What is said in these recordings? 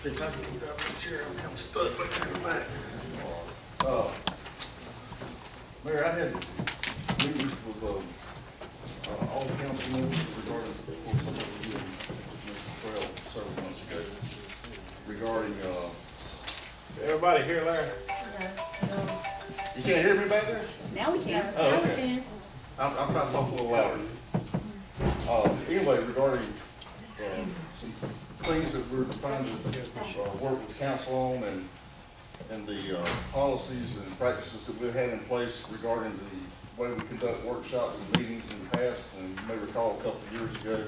If I can get up in the chair, I'm stuck by the back. Mayor, I had meetings with all the council members regarding, of course, I met with you and Mr. Trail several months ago, regarding, Everybody here, Larry? you can't hear me back there? Now we can. Oh, okay. I'm trying to talk a little louder. Anyway, regarding, some things that we're trying to, work with council on and the, policies and practices that we've had in place regarding the way we conduct workshops and meetings in the past. And you may recall a couple of years ago,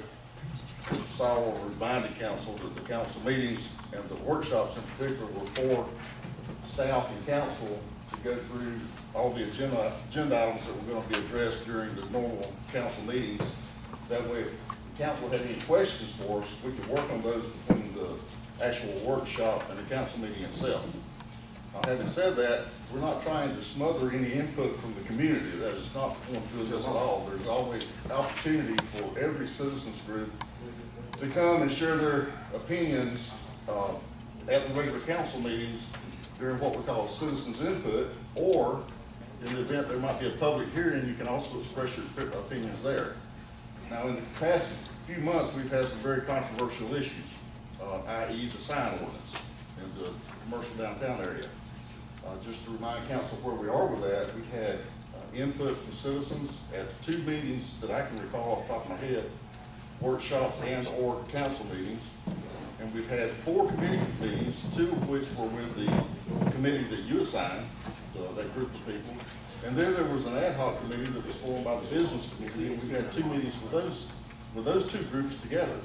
Mr. Sowell reminded council that the council meetings and the workshops in particular were for staff and council to go through all the agenda items that were going to be addressed during the normal council meetings. That way, if the council had any questions for us, we could work on those between the actual workshop and the council meeting itself. Now, having said that, we're not trying to smother any input from the community. That is not going to do this at all. There's always opportunity for every citizens group to come and share their opinions at the regular council meetings during what we call citizens input, or in the event there might be a public hearing, you can also express your opinions there. Now, in the past few months, we've had some very controversial issues, i.e. the sign ordinance in the commercial downtown area. Just to remind council where we are with that, we've had input from citizens at 2 meetings that I can recall off the top of my head, workshops and or council meetings. And we've had 4 committee meetings, 2 of which were with the committee that you assigned, that group of people. And then there was an ad hoc committee that was formed by the business committee, and we had 2 meetings with those 2 groups together.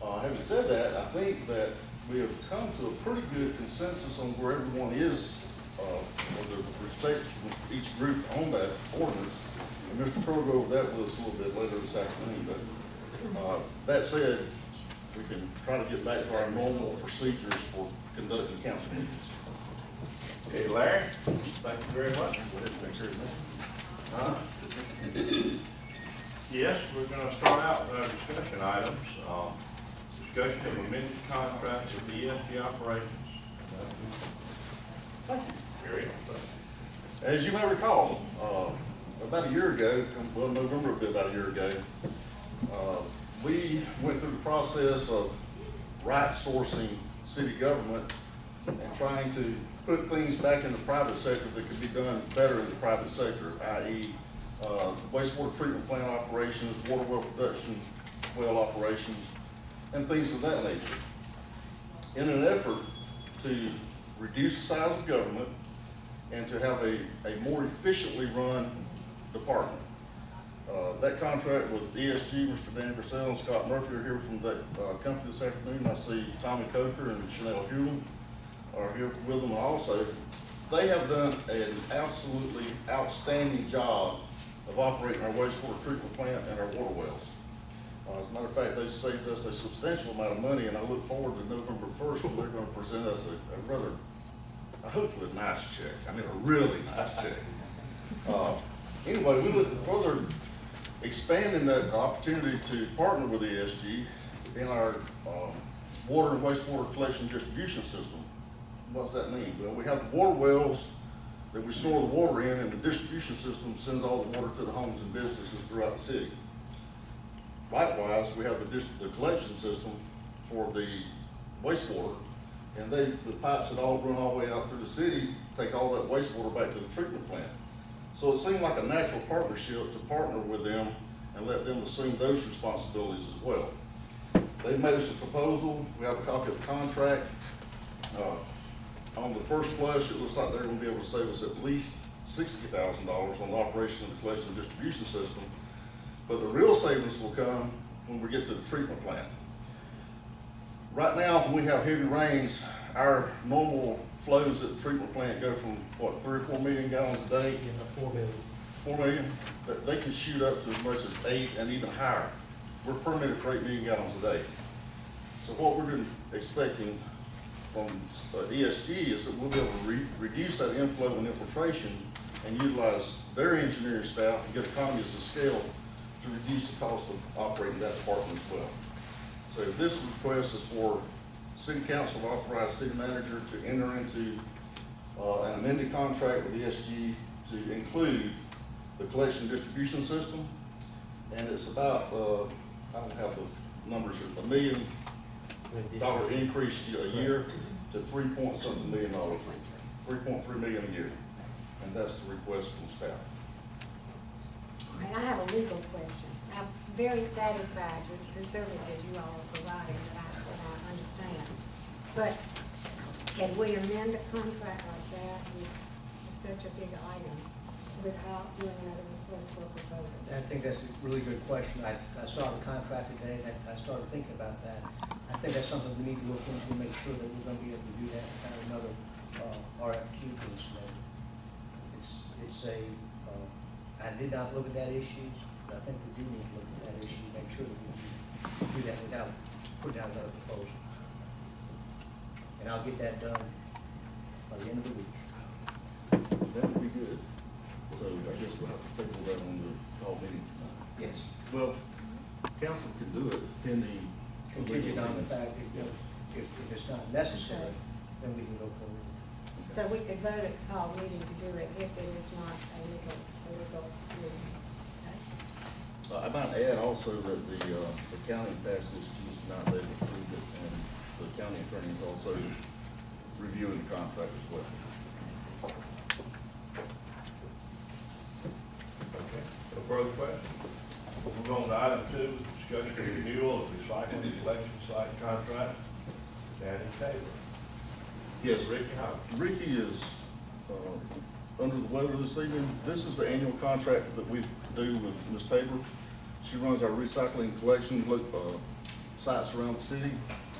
Having said that, I think that we have come to a pretty good consensus on where everyone is, with the respect from each group on that ordinance. And Mr. Crowe will go over that with us a little bit later this afternoon. But that said, we can try to get back to our normal procedures for conducting council meetings. Okay, Larry, thank you very much. Yes, we're gonna start out with our discussion items. Discussion of amended contract with the ESG operations. Gary? As you may recall, about a year ago, well, November would be about a year ago, we went through the process of right sourcing city government and trying to put things back in the private sector that could be done better in the private sector, i.e. Wastewater treatment plant operations, water well production well operations, and things of that nature. In an effort to reduce the size of government and to have a more efficiently run department. That contract with ESG, Mr. Dan Grissell and Scott Murphy are here from that company this afternoon. I see Tommy Coker and Chanel Hewlin are here with them also. They have done an absolutely outstanding job of operating our wastewater treatment plant and our water wells. As a matter of fact, they saved us a substantial amount of money, and I look forward to November 1st when they're going to present us a rather, hopefully a nice check. I mean, a really nice check. Anyway, we look further expanding that opportunity to partner with ESG in our water and wastewater collection distribution system. What does that mean? Well, we have the water wells that we store the water in, and the distribution system sends all the water to the homes and businesses throughout the city. Likewise, we have the collection system for the wastewater, and the pipes that all run all the way out through the city take all that wastewater back to the treatment plant. So it seemed like a natural partnership to partner with them and let them assume those responsibilities as well. They've made us a proposal. We have a copy of the contract. On the first blush, it looks like they're going to be able to save us at least $60,000 on the operation of the collection and distribution system. But the real savings will come when we get to the treatment plant. Right now, when we have heavy rains, our normal flows at the treatment plant go from, what, 3 or 4 million gallons a day? Yeah, 4 million. 4 million? They can shoot up to as much as 8 and even higher. We're permitted for 8 million gallons a day. So what we're expecting from ESG is that we'll be able to reduce that inflow and infiltration and utilize their engineering staff and get economies of scale to reduce the cost of operating that department as well. So this request is for city council authorized city manager to enter into an amended contract with ESG to include the collection distribution system. And it's about, I don't have the numbers here, $1 million increase a year to $3.something million, $3.3 million a year. And that's the request from staff. And I have a legal question. I'm very satisfied with the services you all are providing, that I understand. But can we amend a contract like that with such a big item without doing another request for a proposal? I think that's a really good question. I saw the contract today, and I started thinking about that. I think that's something we need to look into, make sure that we're gonna be able to do that without another RFQ being submitted. I did not look at that issue, but I think we do need to look at that issue, make sure that we can do that without putting out another proposal. And I'll get that done by the end of the week. That would be good. So I guess we'll have to table that on the call meeting tonight. Yes. Well, council can do it pending. Contingent on the fact that if it's not necessary, then we can go forward. So we could vote at the call meeting to do it if it is not a legal meeting. Okay? I might add also that the county passed this Tuesday night, they approved it, and the county attorney is also reviewing the contract as well. Okay, no further questions? We'll move on to item 2, discussion of renewal of recycling collection site contract. Danny Taylor. Yes, Ricky Howard. Ricky is under the weather this evening. This is the annual contract that we do with Ms. Tabor. She runs our recycling collection sites around the city.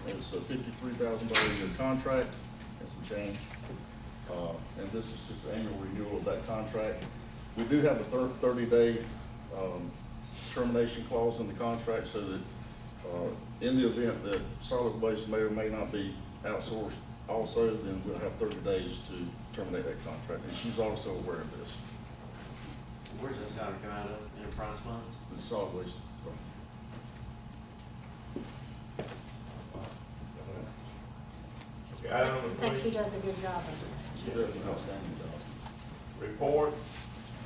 It's a $53,000 a year contract and some change. And this is just the annual renewal of that contract. We do have a 30-day termination clause in the contract, so that in the event that solid waste may or may not be outsourced also, then we'll have 30 days to terminate that contract. And she's also aware of this. Where's that salary come out of? Enterprise funds? The solid waste. Okay, item number I think 3. she does a good job of it. She does an outstanding job. Report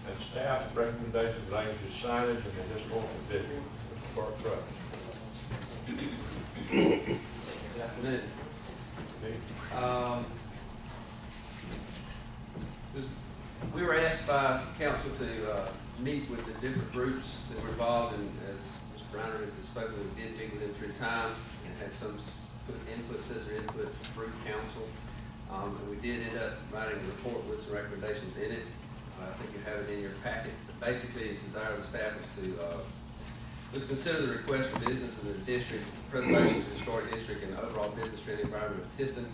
and staff recommendations relating to signage in the historical district. Mr. Clark Truss. Good afternoon. We were asked by council to meet with the different groups that were involved, and as Mr. Reiner has spoken, we did meet with them through time and had some citizen input through council. And we did end up writing a report with some recommendations in it. I think you have it in your packet. But basically, the desire of the staff is to just consider the request for business in the district, preservation of the historic district, and the overall business friendly environment of Tifton.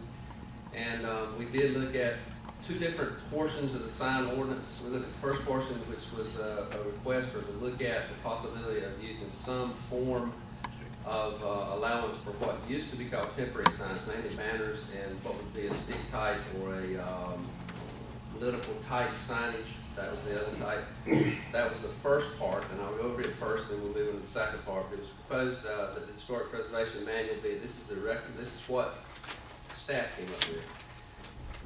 And we did look at 2 different portions of the sign ordinance. We looked at the first portion, which was a request or to look at the possibility of using some form of allowance for what used to be called temporary signs, mainly banners and what would be a stick type or a political type signage. That was the other type. That was the first part, and I'll go over it first, then we'll move into the second part. It was proposed that the historic preservation manual be, this is what staff came up with,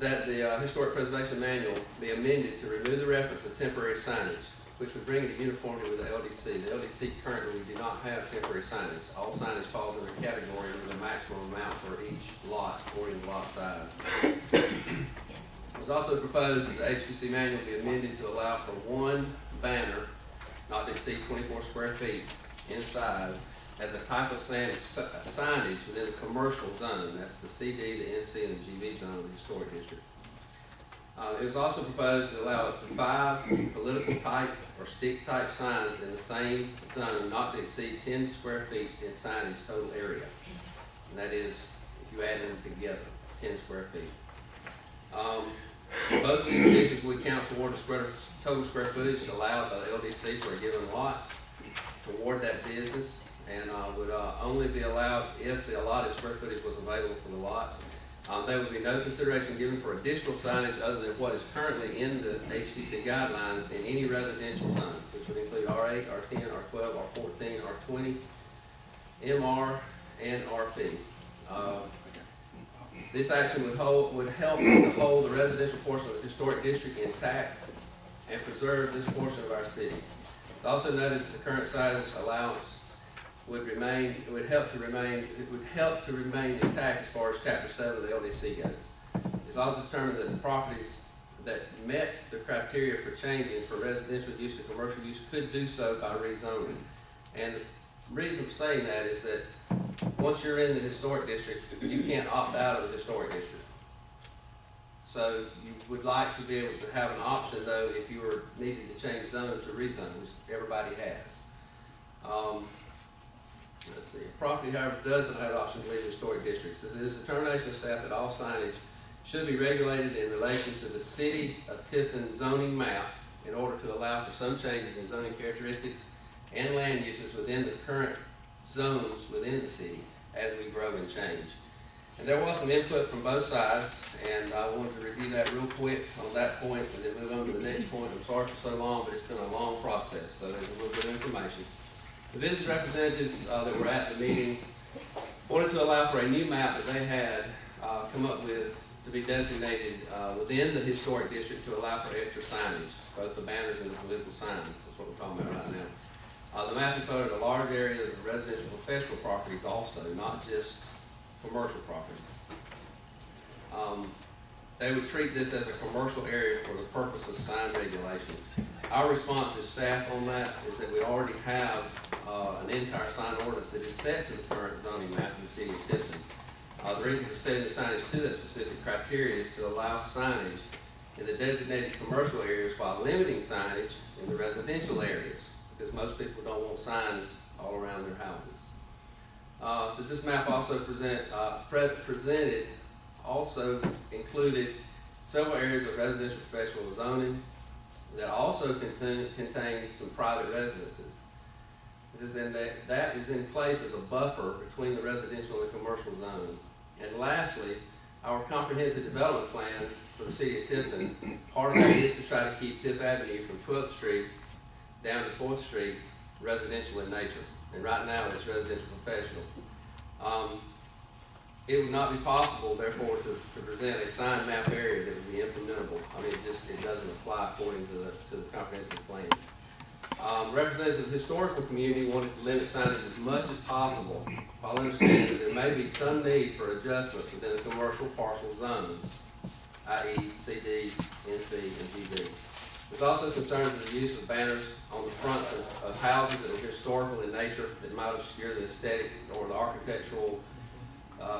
that the historic preservation manual be amended to remove the reference of temporary signage, which would bring it to uniformity with the LDC. The LDC currently, we do not have temporary signage. All signage falls in a category with a maximum amount for each lot, according to lot size. It was also proposed that the HPC manual be amended to allow for 1 banner, not to exceed 24 square feet in size, as a type of signage within the commercial zone. That's the CD, the NC, and the GB zone of the historic district. It was also proposed to allow up to 5 political type or stick type signs in the same zone, not to exceed 10 square feet in signage total area. And that is, if you add them together, 10 square feet. Both of these issues would count toward the total square footage allowed by the LDC for a given lot toward that business, and would only be allowed if the allotted square footage was available for the lot. There would be no consideration given for additional signage other than what is currently in the HPC guidelines in any residential zone, which would include R8, R10, R12, R14, R20, MR, and RP. This action would help to hold the residential portion of the historic district intact and preserve this portion of our city. It's also noted that the current signage allowance would help to remain intact as far as Chapter 7 of the LDC goes. It's also determined that the properties that met the criteria for changing from residential use to commercial use could do so by rezoning. And the reason for saying that is that once you're in the historic district, you can't opt out of the historic district. So you would like to be able to have an option, though, if you were needed to change zone to rezone, which everybody has. Let's see. A property, however, does not have an option to leave historic districts. This is a determination of staff that all signage should be regulated in relation to the City of Tifton zoning map in order to allow for some changes in zoning characteristics and land uses within the current zones within the city as we grow and change. And there was some input from both sides, and I wanted to review that real quick on that point and then move on to the next point. I'm sorry for so long, but it's been a long process, so there's a little bit of information. The business representatives that were at the meetings wanted to allow for a new map that they had come up with to be designated within the historic district to allow for extra signage, both the banners and the political signs. That's what we're talking about right now. The map included a large area of residential and professional properties also, not just commercial property. They would treat this as a commercial area for the purpose of sign regulation. Our response as staff on that is that we already have an entire sign ordinance that is set to the current zoning map in the city of Tifton. The reason for setting the signage to that specific criteria is to allow signage in the designated commercial areas while limiting signage in the residential areas, because most people don't want signs all around their houses. Since this map also presented also included several areas of residential special zoning that also contain some private residences. That is in place as a buffer between the residential and commercial zone. And lastly, our comprehensive development plan for the city of Tifton, part of that is to try to keep Tiff Avenue from 12th Street down to 4th Street residential in nature. And right now it's residential professional. It would not be possible, therefore, to present a sign map area that would be implementable. I mean, it doesn't apply according to the comprehensive plan. Representatives of the historical community wanted to limit signage as much as possible, while understanding that there may be some need for adjustments within the commercial parcel zones, i.e. CD, NC, and GB. There's also concerns with the use of banners on the fronts of houses that are historical in nature that might obscure the aesthetic or the architectural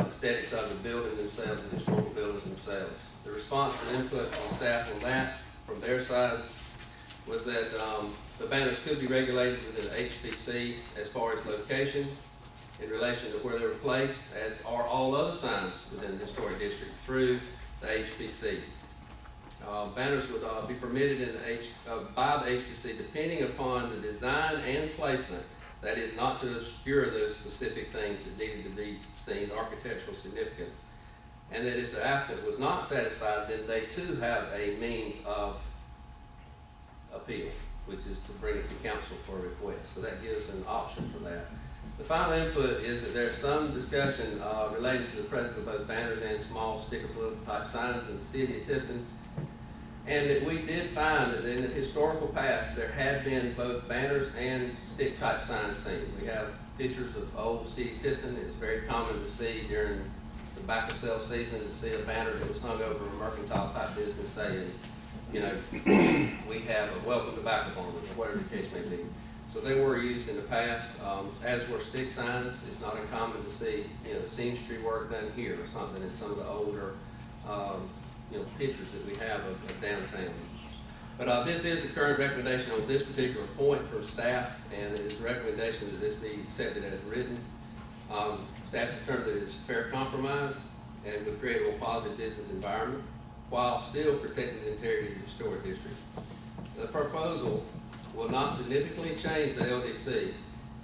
aesthetics of the building themselves, the historical buildings themselves. The response and input from staff on that, from their side, was that the banners could be regulated within the HPC as far as location in relation to where they were placed, as are all other signs within the historic district through the HPC. Banners would be permitted by the HPC depending upon the design and placement. That is, not to obscure those specific things that needed to be seen, architectural significance. And that if the applicant was not satisfied, then they too have a means of appeal, which is to bring it to council for a request. So that gives an option for that. The final input is that there's some discussion related to the presence of both banners and small sticker political type signs in the city of Tifton. And that we did find that in the historical past, there had been both banners and stick type signs seen. We have pictures of old city of Tifton. It's very common to see during the back of sale season to see a banner that was hung over a mercantile type business saying, you know, we have a welcome tobacco farmers, or whatever the case may be. So they were used in the past, as were stick signs. It's not uncommon to see, you know, seamstress work done here or something in some of the older, pictures that we have of downtown. But this is the current recommendation on this particular point from staff, and it is a recommendation that this be accepted as written. Staff determined that it's a fair compromise and would create a more positive business environment while still protecting the integrity of the historic district. The proposal will not significantly change the LDC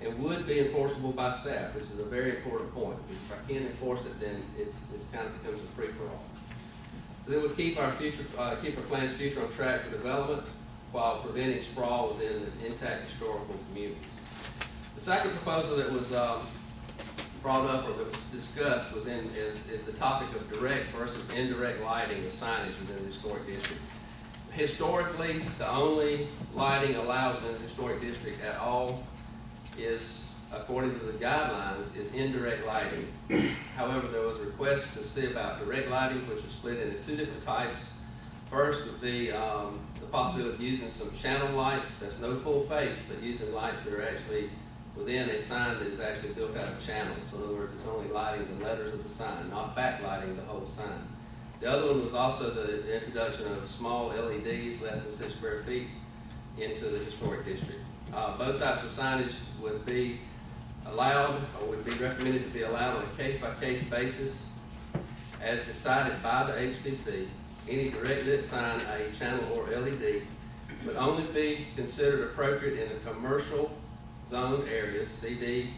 and would be enforceable by staff, which is a very important point. If I can't enforce it, then it's kind of becomes a free-for-all. So it would keep our plans future on track for development while preventing sprawl within the intact historical communities. The second proposal that was brought up or that was discussed is the topic of direct versus indirect lighting of signage within the historic district. Historically, the only lighting allowed in the historic district at all is, according to the guidelines, is indirect lighting. However, there was a request to see about direct lighting, which is split into two different types. First would be the possibility of using some channel lights, that's no full face, but using lights that are actually within a sign that is actually built out of channels. So in other words, it's only lighting the letters of the sign, not backlighting the whole sign. The other one was also the introduction of small LEDs, less than 6 square feet, into the historic district. Both types of signage would be allowed, or would be recommended to be allowed on a case-by-case basis as decided by the HPC. Any direct lit sign, i.e. channel or LED, would only be considered appropriate in the commercial zone areas, CD,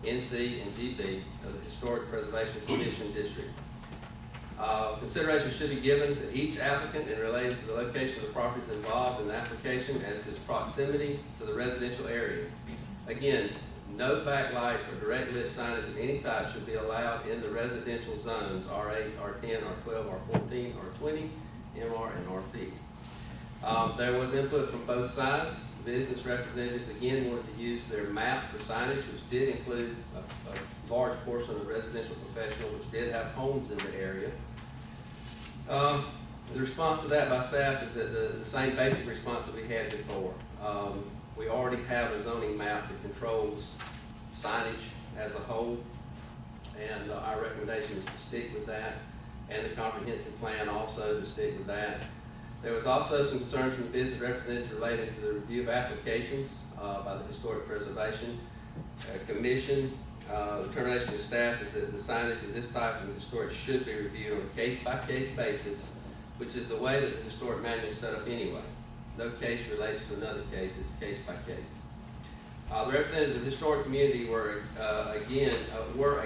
NC, and GB of the Historic Preservation Commission District. Consideration should be given to each applicant in relation to the location of the properties involved in the application as to its proximity to the residential area. Again, no backlight or direct lit signage of any type should be allowed in the residential zones, R8, R10, R12, R14, R20, MR, and RP. There was input from both sides. Business representatives again wanted to use their map for signage, which did include a large portion of residential professional, which did have homes in the area. The response to that by staff is that the same basic response that we had before. We already have a zoning map that controls signage as a whole, and our recommendation is to stick with that, and the comprehensive plan also to stick with that. There was also some concerns from the business representatives related to the review of applications by the Historic Preservation Commission. The determination of staff is that the signage of this type of historic should be reviewed on a case-by-case basis, which is the way that the historic manual is set up anyway. No case relates to another case, it's case-by-case. The representatives of the historic community were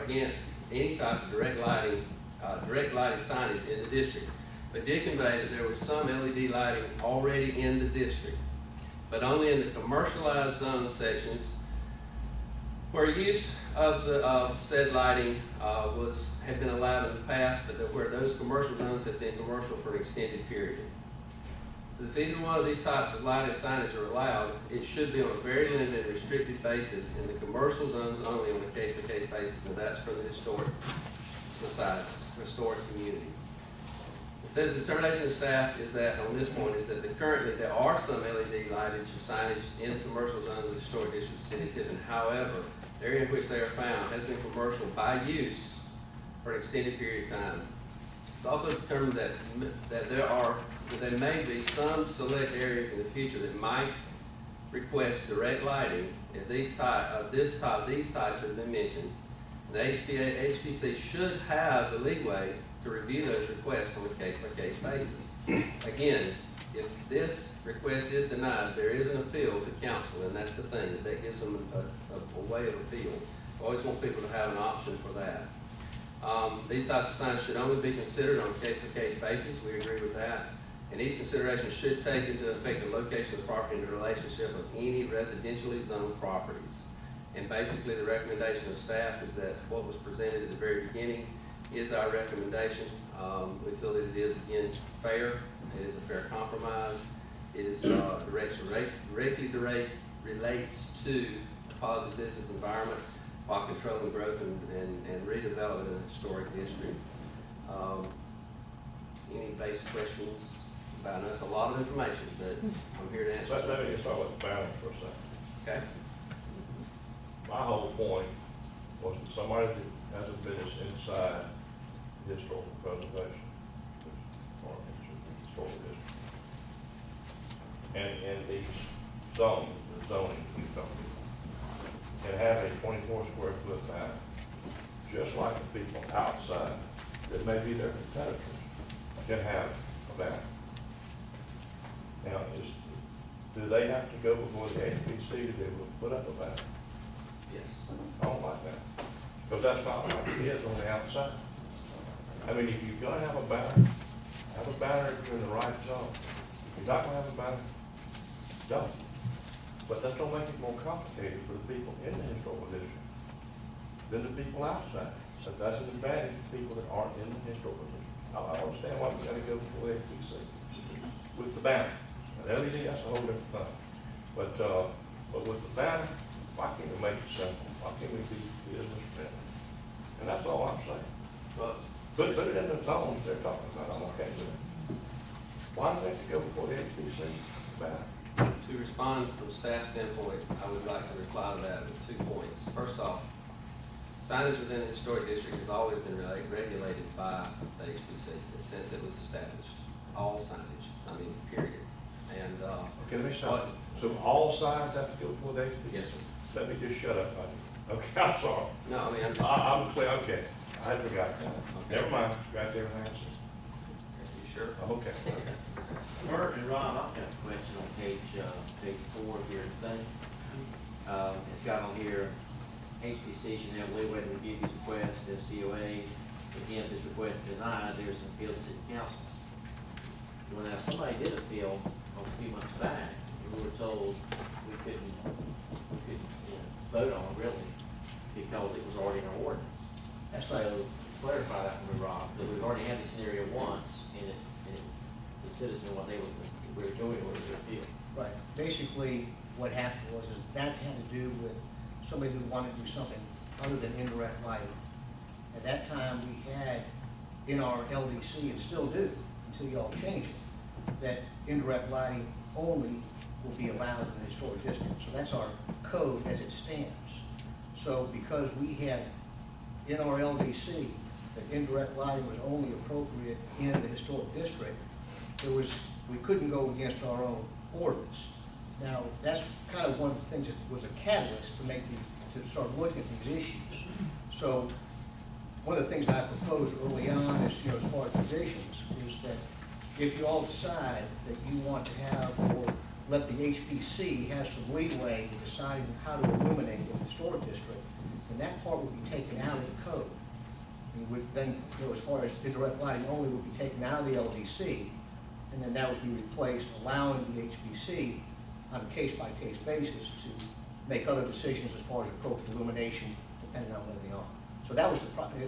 against any type of direct lighting signage in the district, but did convey that there was some LED lighting already in the district, but only in the commercialized zone sections where use of said lighting had been allowed in the past, but where those commercial zones have been commercial for an extended period. So if either one of these types of lighting signage are allowed, it should be on a very limited and restricted basis in the commercial zones only on a case-by-case basis, and that's for the historic society, historic community. It says the determination of staff is that, on this point, is that currently there are some LED lighting or signage in commercial zones of the historic district of the city of Tifton. However, the area in which they are found has been commercial by use for an extended period of time. It's also determined that there may be some select areas in the future that might request direct lighting if these types have been mentioned. The HPC should have the leeway to review those requests on a case-by-case basis. Again, if this request is denied, there is an appeal to council, and that's the thing, that gives them a way of appeal. I always want people to have an option for that. These types of signs should only be considered on a case-by-case basis. We agree with that. And each consideration should take into effect the location of the property and the relationship of any residentially zoned properties. And basically, the recommendation of staff is that what was presented at the very beginning is our recommendation. We feel that it is, again, fair. It is a fair compromise. It is directly relates to a positive business environment while controlling growth and redevelopment in the historic district. Any basic questions about it? That's a lot of information, but I'm here to answer. So let me start with the balance for a second. Okay. My whole point was that somebody that has a business inside the historical preservation, or historical district, and in these zones, the zoning can have a 24 square foot banner, just like the people outside that may be their competitors can have a banner. Now, do they have to go before the HPC to be able to put up a banner? Yes. I don't like that, because that's not like it is on the outside. I mean, if you're gonna have a banner if you're in the right zone. If you're not gonna have a banner, don't. But that don't make it more complicated for the people in the historical district. than the people outside. So that's an advantage to people that aren't in the historical district. I understand why we gotta go for the FTC with the banner. And LED, that's a whole different thing. But with the banner, why can't we make it simple? Why can't we be business friendly? And that's all I'm saying. But Put it in the zones they're talking about, I'm okay with it. Why do they have to go for the FTC banner? to respond from staff standpoint, I would like to reply to that with 2 points. First off, signage within the historic district has always been regulated by the HPC since it was established. All signage, I mean, period. And, Okay, let me stop. So all signs have to go for the HPC? Yes, sir. Let me just shut up, buddy. Okay, I'm sorry. No, I mean, I'm just. I'm clear, okay. I forgot that. Never mind, got everything else. You sure? I'm okay. Bert and Ron, I've got a question on page 4 of your thing. It's got on here, HPC should have leeway to review these requests as COAs. Again, if this request is denied, there's an appeal to city council. Well, now, somebody did appeal a few months back, and we were told we couldn't vote on it really, because it was already in our ordinance. That's So, right. clarify that for me, Rob, because we've already had this scenario once, and the citizen, what they were going to appeal. Right. Basically, what happened was is that had to do with somebody who wanted to do something other than indirect lighting. At that time, we had in our LDC, and still do, until you all change it, that indirect lighting only will be allowed in the historic district. So that's our code as it stands. So because we had in our LDC that indirect lighting was only appropriate in the historic district, we couldn't go against our own ordinance. Now, that's kind of one of the things that was a catalyst to start looking at these issues. So one of the things I proposed early on is, as far as provisions, is that if you all decide that you want to have, or let the HPC have some leeway in deciding how to illuminate in the historic district, then that part would be taken out of the code. Then, as far as indirect lighting only would be taken out of the LDC, and then that would be replaced, allowing the HPC on a case-by-case basis to make other decisions as far as appropriate illumination, depending on where they are. So that was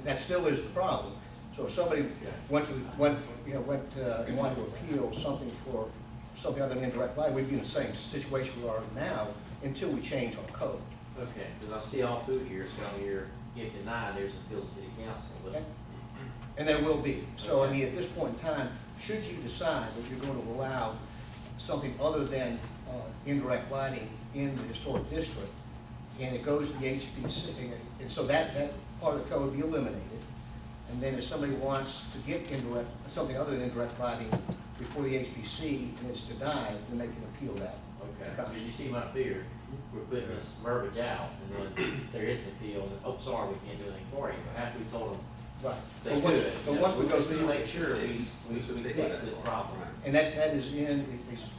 that still is the problem. So if somebody went and wanted to appeal something for something other than indirect light, we'd be in the same situation we are now until we change our code. Okay, because I see all through here, so here, if denied, there's an appeal to city council. But And there will be. So, I mean, at this point in time, should you decide that you're going to allow something other than indirect lighting in the historic district, and it goes to the HPC, and so that part of the code would be eliminated. And then if somebody wants to get something other than indirect lighting before the HPC and it's denied, then they can appeal that. okay, because you see my fear, we're putting this verbiage out, and then there is an appeal, and oh, sorry, we can't do anything for you. But after we told them Right. they But could, but once we go to through, make sure we fix this problem. and that is it's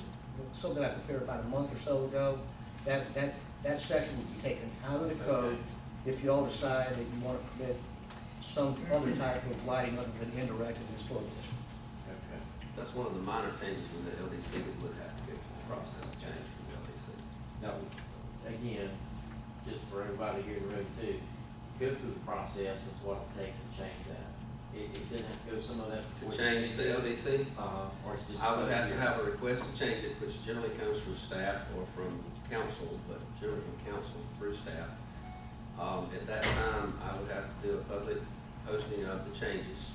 something I prepared about a month or so ago, that section will be taken out of the code if you all decide that you want to permit some other type of lighting other than indirect in the historic district. Okay. That's one of the minor changes in the LDC that would have to go through the process of change from the LDC. Now, again, just for everybody here in the room too, go through the process of what it takes to change that. It didn't have to go some of that. To change the LDC, Or it's just. I would have to have a request to change it, which generally comes from staff or from council, but generally from council through staff. At that time, I would have to do a public posting of the changes.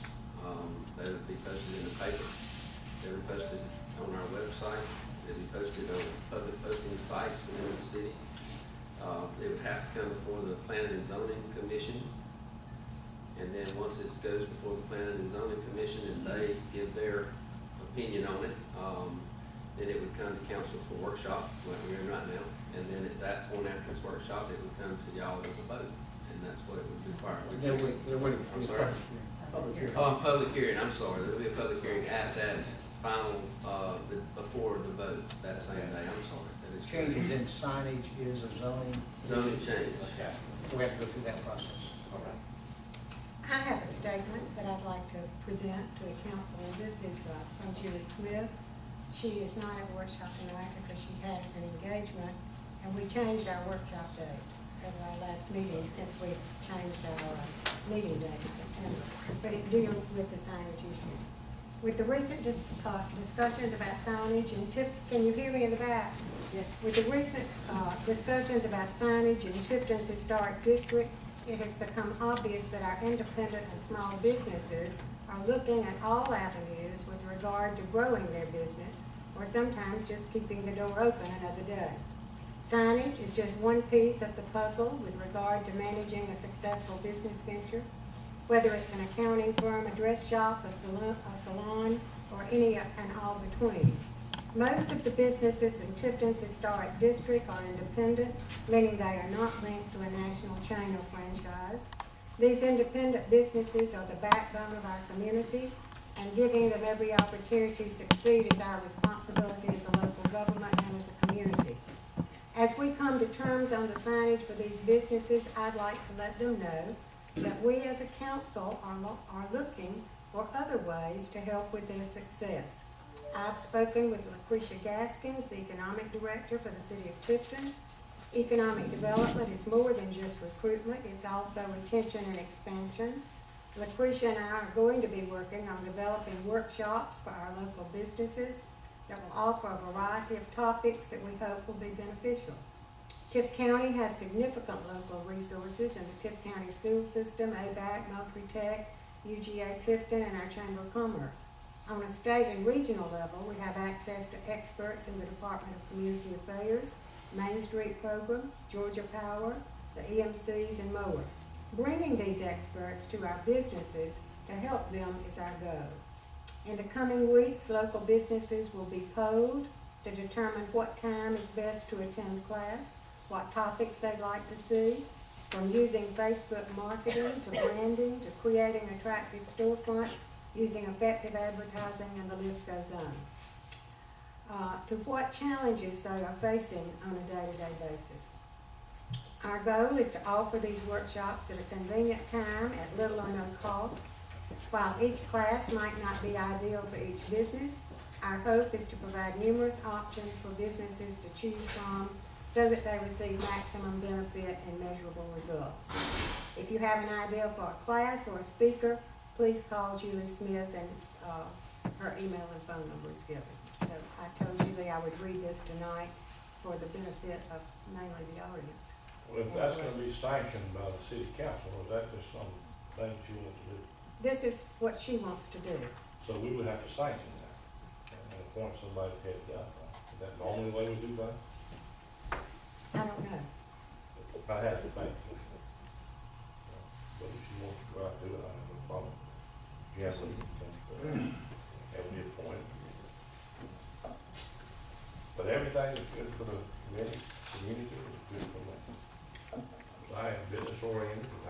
They would be posted in the paper. They would be posted on our website. They'd be posted on public posting sites within the city. It would have to come before the Planning and Zoning Commission. And then once it goes before the Planning and Zoning Commission and they give their opinion on it, then it would come to council for workshop, like we're in right now. And then at that point after this workshop, it would come to y'all as a vote. And that's what it would require. There would I'm be a sorry. public hearing. Public hearing, I'm sorry. There will be a public hearing at that final, before the vote that same day. I'm sorry. That is correct. Changes in signage is a zoning. Zoning change. Okay, We have to go through that process. all right. I have a statement that I'd like to present to the council, and this is from Julie Smith. She is not at the workshop tonight because she had an engagement, and we changed our workshop date. at our last meeting, since we changed our meeting date to September, but it deals with the signage issue. With the recent discussions about signage and can you hear me in the back? Yes. With the recent discussions about signage in Tifton's historic district, it has become obvious that our independent and small businesses are looking at all avenues with regard to growing their business, or sometimes just keeping the door open another day. Signage is just one piece of the puzzle with regard to managing a successful business venture, whether it's an accounting firm, a dress shop, a salon, or any and all between. Most of the businesses in Tifton's historic district are independent, meaning they are not linked to a national chain or franchise. These independent businesses are the backbone of our community, and giving them every opportunity to succeed is our responsibility as a local government and as a community. As we come to terms on the signage for these businesses, I'd like to let them know that we as a council are looking for other ways to help with their success. I've spoken with Lucretia Gaskins, the economic director for the city of Tifton. Economic development is more than just recruitment, it's also retention and expansion. Lucretia and I are going to be working on developing workshops for our local businesses that will offer a variety of topics that we hope will be beneficial. Tift County has significant local resources in the Tift County school system, ABAC, Moultrie Tech, UGA Tifton, and our Chamber of Commerce. On a state and regional level, we have access to experts in the Department of Community Affairs, Main Street Program, Georgia Power, the EMCs, and more. Bringing these experts to our businesses to help them is our goal. In the coming weeks, local businesses will be polled to determine what time is best to attend class, what topics they'd like to see, from using Facebook marketing to branding to creating attractive storefronts, using effective advertising, and the list goes on. To what challenges they are facing on a day-to-day basis. Our goal is to offer these workshops at a convenient time at little or no cost. While each class might not be ideal for each business, our hope is to provide numerous options for businesses to choose from so that they receive maximum benefit and measurable results. If you have an idea for a class or a speaker, please call Julie Smith, and her email and phone number is given. So I told Julie I would read this tonight for the benefit of mainly the audience. Well, if that's gonna be sanctioned by the city council, or is that just something you want to do? This is what she wants to do. So we would have to sanction that and appoint somebody to head that. Is that the only way we do that? I don't know. I have to think. But if she wants to go out and do it, I have no problem. Yes, we can, have we appointed. But everything is good for the community is good for me. I am business oriented, and I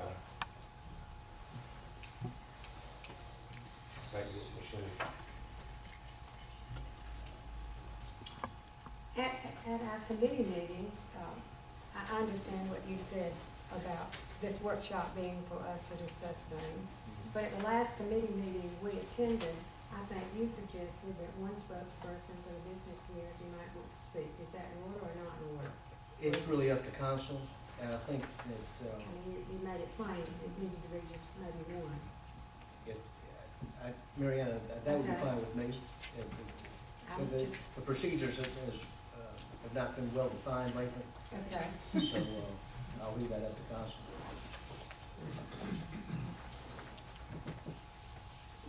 think it's the city. At our committee meetings, I understand what you said about this workshop being for us to discuss things. But at the last committee meeting we attended, I think you suggested that one spokesperson for the business community might want to speak. Is that in order or not in order? It's really up to council, and I think that, I mean, you made it plain, it needed to be just maybe one. Mariana, that would be Okay. fine with me. I'm just, The procedures have not been well defined lately, okay. so I'll leave that up to council.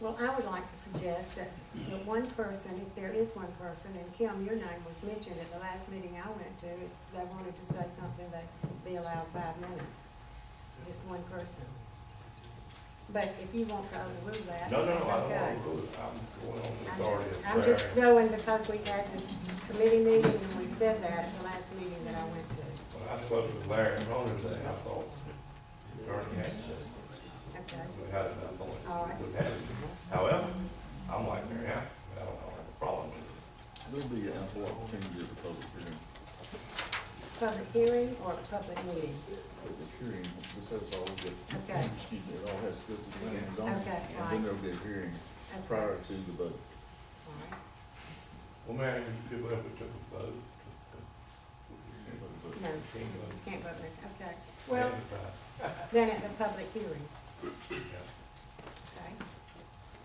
Well, I would like to suggest that one person, if there is one person, and Kim, your name was mentioned at the last meeting I went to, if they wanted to say something, they'd be allowed 5 minutes. Just one person. But if you want to overrule that, No, that's I don't okay. want to rule it. I'm going on the authority of I'm just prayer. going because we had this committee meeting and we said that at the last meeting that I went to. When I spoke with Larry and Ronnie today, I thought, Attorney had said, Okay. we had enough on it. All right. We had it. However, I'm like Mary Ann, I don't have a problem with it. There'll be ample opportunity at the public hearing. Public hearing or public meeting? Public hearing, this has all the, Okay. excuse me, it all has to go through the planning and zoning. Okay, And right. then there'll be a hearing Okay. prior to the vote. All right. Well, Mary, you could have took a vote. No, you can't vote. Okay. Well, advertised. then at the public hearing, Yeah. okay?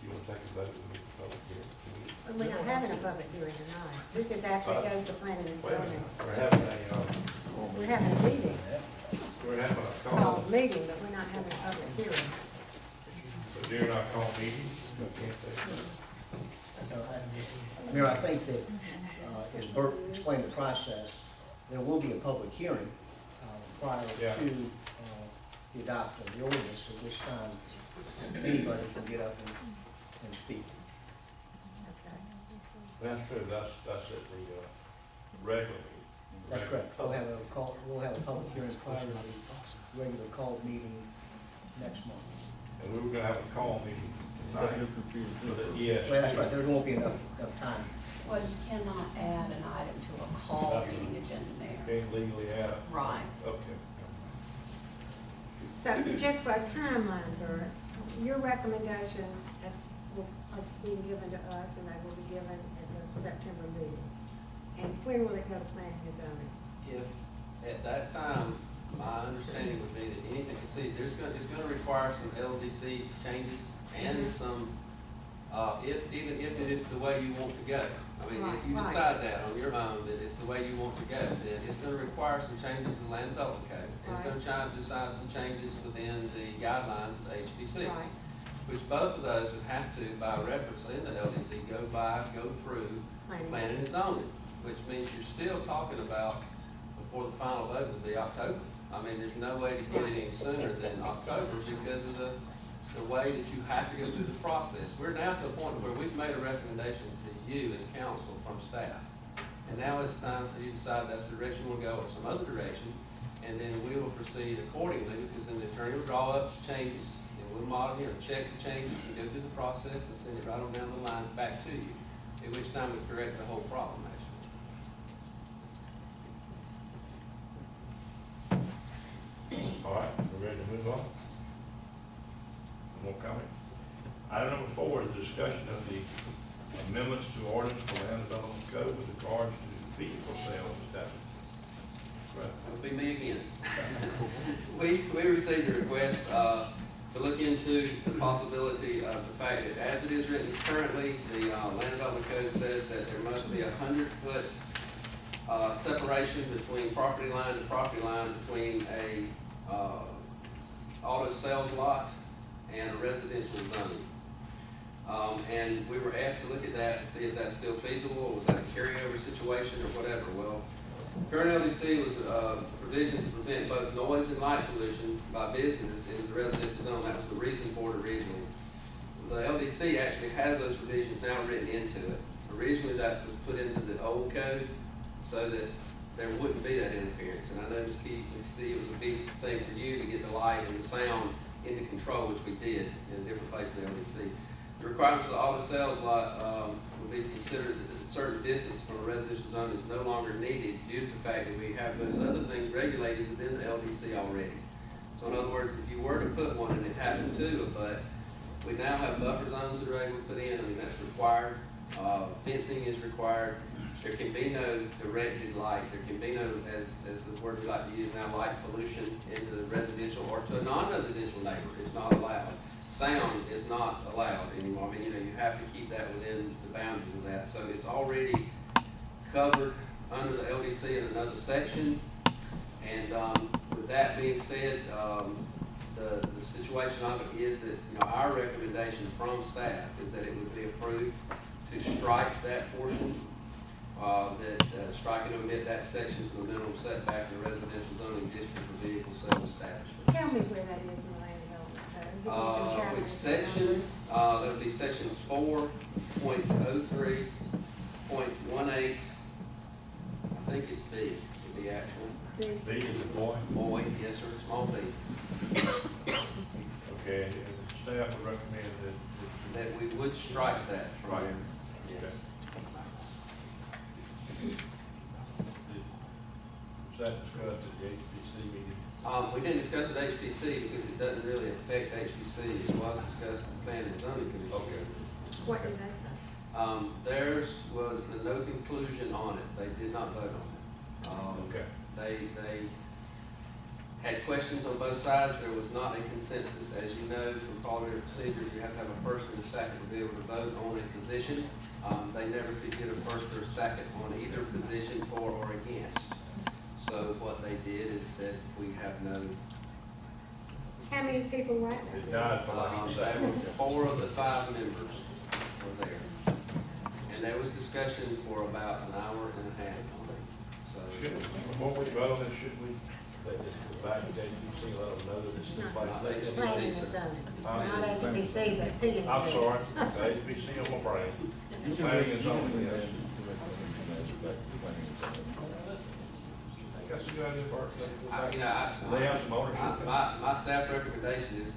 You want to take a vote when we get the public hearing? But we're not having a public hearing tonight. This is after it goes to planning and Wait a zoning. minute, we're having a, We're having a meeting, we're having a call. called meeting, but we're not having a public hearing. So during our call meetings, we can't say. Mayor, I think that, as Bert explained the process, there will be a public hearing prior Yeah. to the adoption of the ordinance, at which time anybody can get up and speak. Okay. That's true, that's at the regular meeting. That's correct. We'll have a public hearing prior to the regular called meeting next month. And we were gonna have a call meeting tonight. So that, yes. Well, that's right, there won't be enough time. Well, you cannot add an item to a call meeting agenda, Mayor. Can't legally add it. Right. Okay. So just for a timeline, Bert, your recommendations are being given to us and they will be given at the September meeting. And when will it go to planning and zoning? If, at that time, my understanding would be that anything, see, it's gonna require some LDC changes and some, even if it is the way you want to go. I mean, if you Right. decide that on your own, that it's the way you want to go, then it's gonna require some changes in the land development code. It's gonna decide some changes within the guidelines of the HPC. Right. Which both of those would have to, by reference in the LDC, go through planning and zoning, which means you're still talking about, before the final vote would be October. I mean, there's no way to get it any sooner than October because of the way that you have to go through the process. We're now to a point where we've made a recommendation to you as council from staff. And now it's time for you to decide that's the direction we'll go or some other direction. And then we will proceed accordingly because then the attorney will draw up changes and we'll model, check the changes and go through the process and send it right on down the line back to you. At which time we correct the whole problem, actually. All right, we're ready to move on? More comment? Item number 4 is discussion of the amendments to ordinance for land development code with regards to vehicle sales establishment. Right. It'll be me again. We received a request to look into the possibility of the fact that as it is written currently, the land development code says that there must be 100-foot separation between property line and property line between a auto sales lot and a residential zone. And we were asked to look at that and see if that's still feasible, or was that a carryover situation or whatever. Well, current LDC was a provision to prevent both noise and light pollution by business in the residential zone. That was the reason for it originally. The LDC actually has those provisions now written into it. Originally, that was put into the old code so that there wouldn't be that interference. And I know Ms. Keith can see it was a big thing for you to get the light and the sound into control, which we did in a different place in the LDC. The requirements of the auto sales lot would be considered that a certain distance from a residential zone is no longer needed due to the fact that we have those other things regulated within the LDC already. So in other words, if you were to put one, and it happened to, but we now have buffer zones that are able to put in, I mean, that's required. Fencing is required. There can be no directed light. There can be no, as the word we like to use now, light pollution into the residential or to a non-residential neighbor. It's not allowed. Sound is not allowed anymore. I mean, you have to keep that within the boundaries of that. So it's already covered under the LDC in another section. And with that being said, the situation of it is that, our recommendation from staff is that it would be approved to strike that portion, strike and omit that section from the minimum setback in the residential zoning district for vehicle sales establishment. Tell me where that is in the land development code. Give me some chapters Which and section, numbers. that would be section 4.03.18, I think it's B, to be actual. B is a boy. Boy, yes, sir, small B. Okay, and the staff would recommend that. That we would strike that from Right. there. Yes. Okay. Was that discussed at the HPC meeting? We didn't discuss it at HPC because it doesn't really affect HPC. It was discussed in the planning and zoning commission. Okay. What did they say? Theirs was no conclusion on it. They did not vote on it. Okay. They had questions on both sides. There was not a consensus. As you know, from parliamentary procedures, you have to have a first and a second to be able to vote on a position. They never could get a first or a second on either position for or against. So what they did is said, we have no, How many people were there? It died for lack of a there second. were 4 of the 5 members were there. And there was discussion for about an hour and a half on it. So, Should, before we vote on it, should we let this go back to HBC, let them know that this is in place? Not HBC. Planning and zoning, not HBC, but P and Z. I'm sorry, the HBC on my brain. Planning and zoning, yes. I think that's a good idea, Bart. They have some ownership. My staff recommendation is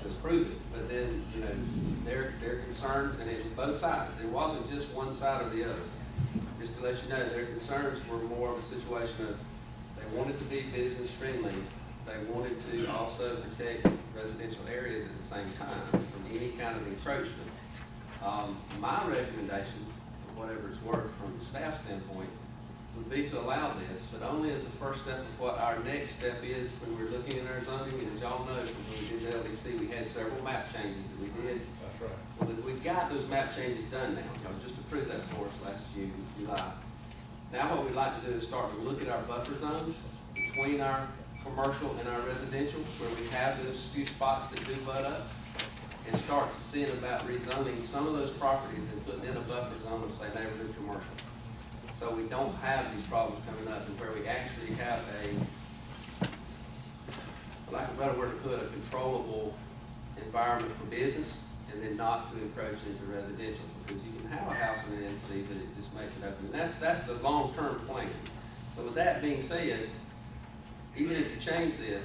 to approve it, but then, you know, their concerns, and it was both sides. It wasn't just one side or the other. Just to let you know, their concerns were more of a situation of, they wanted to be business friendly. They wanted to also protect residential areas at the same time from any kind of encroachment. My recommendation, whatever it's worth from the staff standpoint, would be to allow this, but only as a first step of what our next step is when we're looking at our zoning. And as y'all know, from when we did the LDC, we had several map changes that we did. That's right. Well, we've got those map changes done now. Y'all just approved that for us last July. Now what we'd like to do is start to look at our buffer zones between our commercial and our residential, where we have those few spots that do butt up, and start to see about rezoning some of those properties and putting in a buffer zone of, say, neighborhood commercial. So we don't have these problems coming up, and where we actually have for lack of a better word to put, a controllable environment for business, and then not to encroach into residential, because you can have a house in the NC, but it just makes it open. And that's the long-term plan. So with that being said, even if you change this,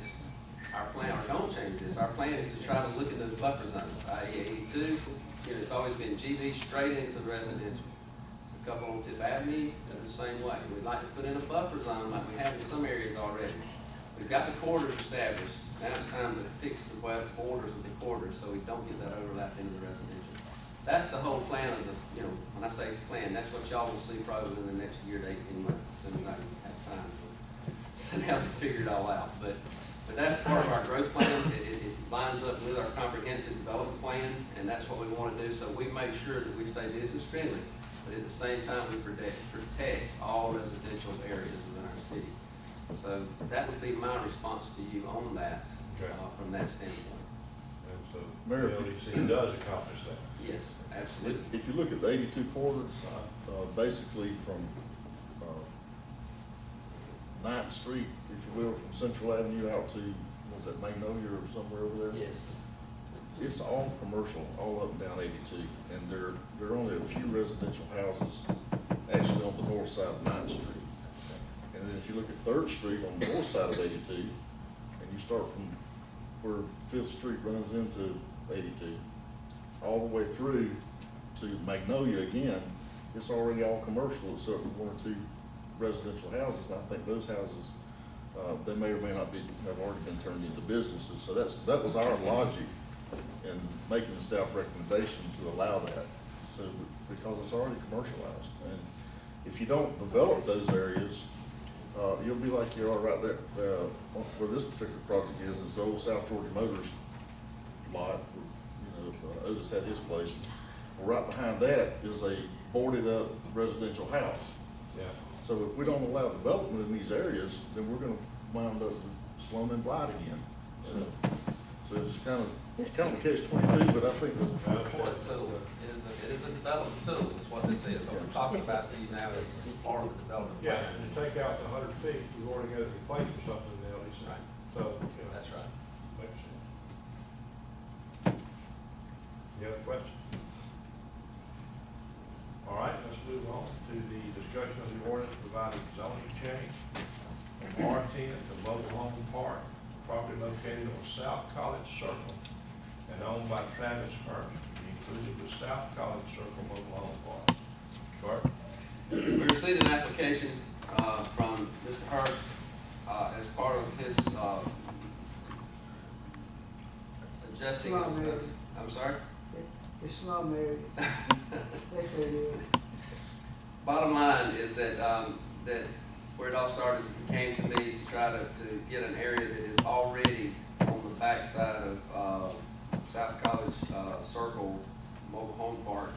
our plan, or don't change this, our plan is to try to look at those buffer zones, i.e. 82, you know, it's always been GB straight into the residential. A couple on Fifth Avenue, they're the same way. We'd like to put in a buffer zone like we have in some areas already. We've got the corridors established. Now it's time to fix the borders of the corridors so we don't get that overlap into the residential. That's the whole plan of the, you know, when I say plan, that's what y'all will see probably in the next year to 18 months, as soon as I have time to sit down and figure it all out. But that's part of our growth plan. It lines up with our comprehensive development plan, and that's what we want to do. So we make sure that we stay business friendly, but at the same time, we protect all residential areas within our city. So that would be my response to you on that, from that standpoint. And so Mayor, the LDC does accomplish that. Yes, absolutely. If you look at the 82 corridors, basically from 9th Street, if you will, from Central Avenue out to, was that Magnolia or somewhere over there? Yes. It's all commercial, all up and down 82, and there are only a few residential houses actually on the north side of 9th Street. And then if you look at 3rd Street on the north side of 82, and you start from where 5th Street runs into 82, all the way through to Magnolia again, it's already all commercial except for 1 or 2 residential houses. And I think those houses, they may or may not have already been turned into businesses. So that was our logic in making the staff recommendation to allow that. So, because it's already commercialized. And if you don't develop those areas, you'll be like you are right there, where this particular project is. It's the old South Georgia Motors lot, where, Otis had his place. Well, right behind that is a boarded up residential house. Yeah. So if we don't allow development in these areas, then we're gonna wind up with slum and blight again. So it's kind of a catch-22, but I think that Important tool. It is a development tool, is what this is. What we're talking about to you now is part of the development plan. Yeah, and you take out the 100 feet, you've already got to replace or something in the LDC. Right. So, you know, That's right. makes sense. Any other questions? All right, let's move on to the discussion of the ordinance providing zoning change from R10 to mobile home park, property located on South College Circle and owned by Travis Hurst, including the South College Circle mobile home park. Bart? We received an application from Mr. Hurst as part of his adjusting Slum area. I'm sorry? It's slum area. That's what it is. Bottom line is that where it all started is it came to me to try to get an area that is already on the backside of South College Circle Mobile Home Park.